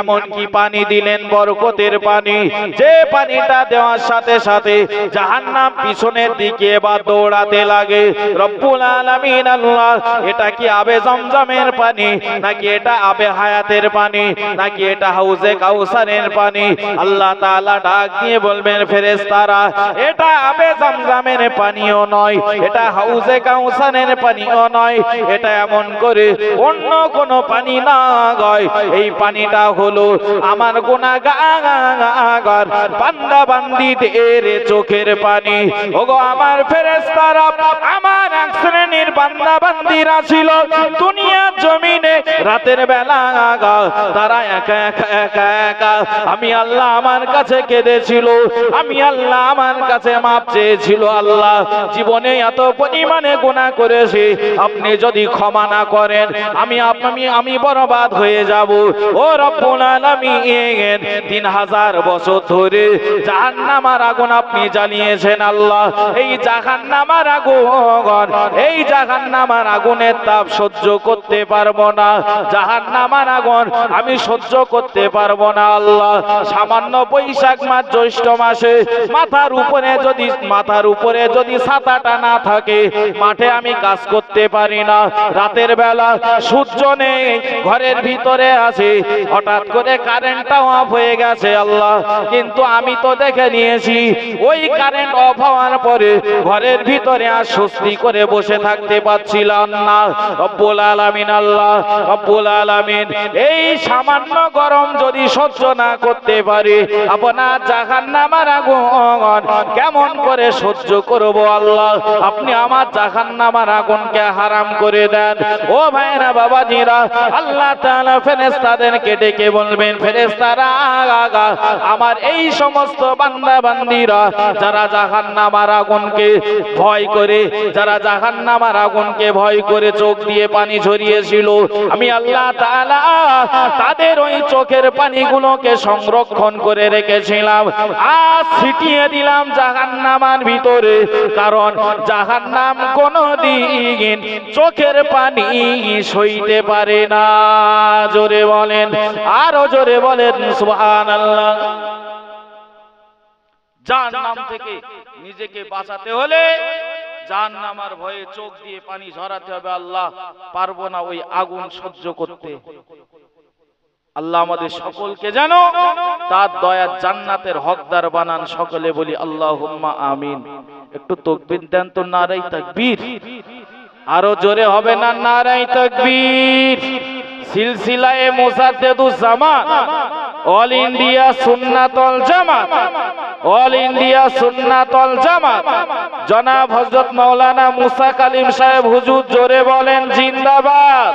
এমন কি পানি দিলেন, বরকতের পানি, যে পানিটা দেওয়ার সাথে সাথে জাহান্নাম পিছনের দিকে এবার দৌড়াতে লাগে। রব্বুল আলামিন আল্লাহ, এটা কি আবে জমজমের পানি, নাকি এটা আবে হায়াতের পানি, নাকি এটা হাউজে কাউসারের পানি? আল্লাহ তাআলা ডাক দিয়ে বলবেন, ফেরেশতারা, এটা আবে জমজমের পানিও নয়, এটা হাউজে কাউসারের পানিও নয়, এটা এমন করে অন্য কোন পানি না গয়। এই পানিটা হলো আমার গুনাহগার বান্দা বান্দীদের চোখের পানি। ওগো আমার ফেরেশতারা, আমার এক শ্রেণীর বান্দা বান্দীরা ছিল দুনিয়ার জমিনে রাতের বেলা তারা একা একা একা একা আমি আল্লাহ আমার কাছে কেঁদেছিল, আমি আল্লাহ আমার কাছে মাপ চেয়েছিল। আল্লাহ জীবনে এত পরিমাণে গুনাহ করেছি, আপনি যদি ক্ষমা না করেন আমি বরবাদ হয়ে যাব। ও রব্বুল আলামিন 3000 বছর ধরে জাহান্নামের আগুন আপনি জ্বালিয়েছেন আল্লাহ। এই জাহান্নামের আগুন, এই জাহান্নামের আগুনের তাপ সহ্য করতে পারবো না, জাহান্নামের আগুন আমি সহ্য করতে পারবো না আল্লাহ। সামান্য বৈশাখ মাস জ্যৈষ্ঠ মাসে মাথার উপরে যদি ছাতাটা না থাকে মাঠে আমি কাজ করতে পারি না। রাতের বেলা সূর্য নেই, ঘরের ভিতরে আছে, হঠাৎ করে কারেন্টটা অফ হয়ে গেছে আল্লাহ, কিন্তু আমি তো দেখে নিয়েছি ওই কারেন্ট অফ হওয়ার পরে ঘরের ভিতরে আর স্বস্তি করে বসে থাকতে পারছিলাম না। রব্বুল আলামিন আল্লাহ রব্বুল আলামিন এই সামান্য গরম যদি সহ্য না করতে পারি আপনার জাহান্নামের আগুন কেমন করে সহ্য করব আল্লাহ। আপনি আমার জাহান্নামের আগুনকে হারাম করে দেন। ও ভাইরা বাবাজিরা, আল্লাহ তাআলা ফেরেশতাদেরকে ডেকে বলবেন, ফেরেশতারা আমার এই সমস্ত বান্দা বান্দীরা যারা জাহান্নামের আগুনকে ভয় করে, যারা জাহান্নামের আগুনকে ভয় করে চোখ দিয়ে পানি ঝরিয়েছিল, আমি আল্লাহ তাআলা তাদের ওই চোখের পানিগুলোকে সংরক্ষণ করে রেখেছিলাম, আজ ছিটিয়ে দিলাম জাহান্নামের ভিতরে। কারণ জাহান্নাম কোনদিন চোখের পানি সইতে পারে না। জোরে বলেন, আরো জোরে বলেন সুবহানাল্লাহ। জাহান্নাম থেকে নিজেকে বাঁচাতে হলে জাহান্নামের ভয়ে চোখ দিয়ে পানি ঝরাতে হবে। আল্লাহ পারবো না ওই আগুন সহ্য করতে। আল্লাহ আমাদের সকলকে যেন তার দয়ার জান্নাতের হকদার বানান। সকলে বলি আল্লাহুম্মা আমিন। একটু তাকবীর দেন তো, নারায়ে তাকবীর। আরো জোরে হবে না, নারায়ে তাকবীর। সিলসিলায়ে মুজাদ্দিদুজ জামান, অল ইন্ডিয়া সুন্নাতুল জামাত, অল ইন্ডিয়া সুন্নাতুল জামাত জনাব হযরত মাওলানা মুসা কালিম সাহেব হুজুর, জোরে বলেন জিন্দাবাদ।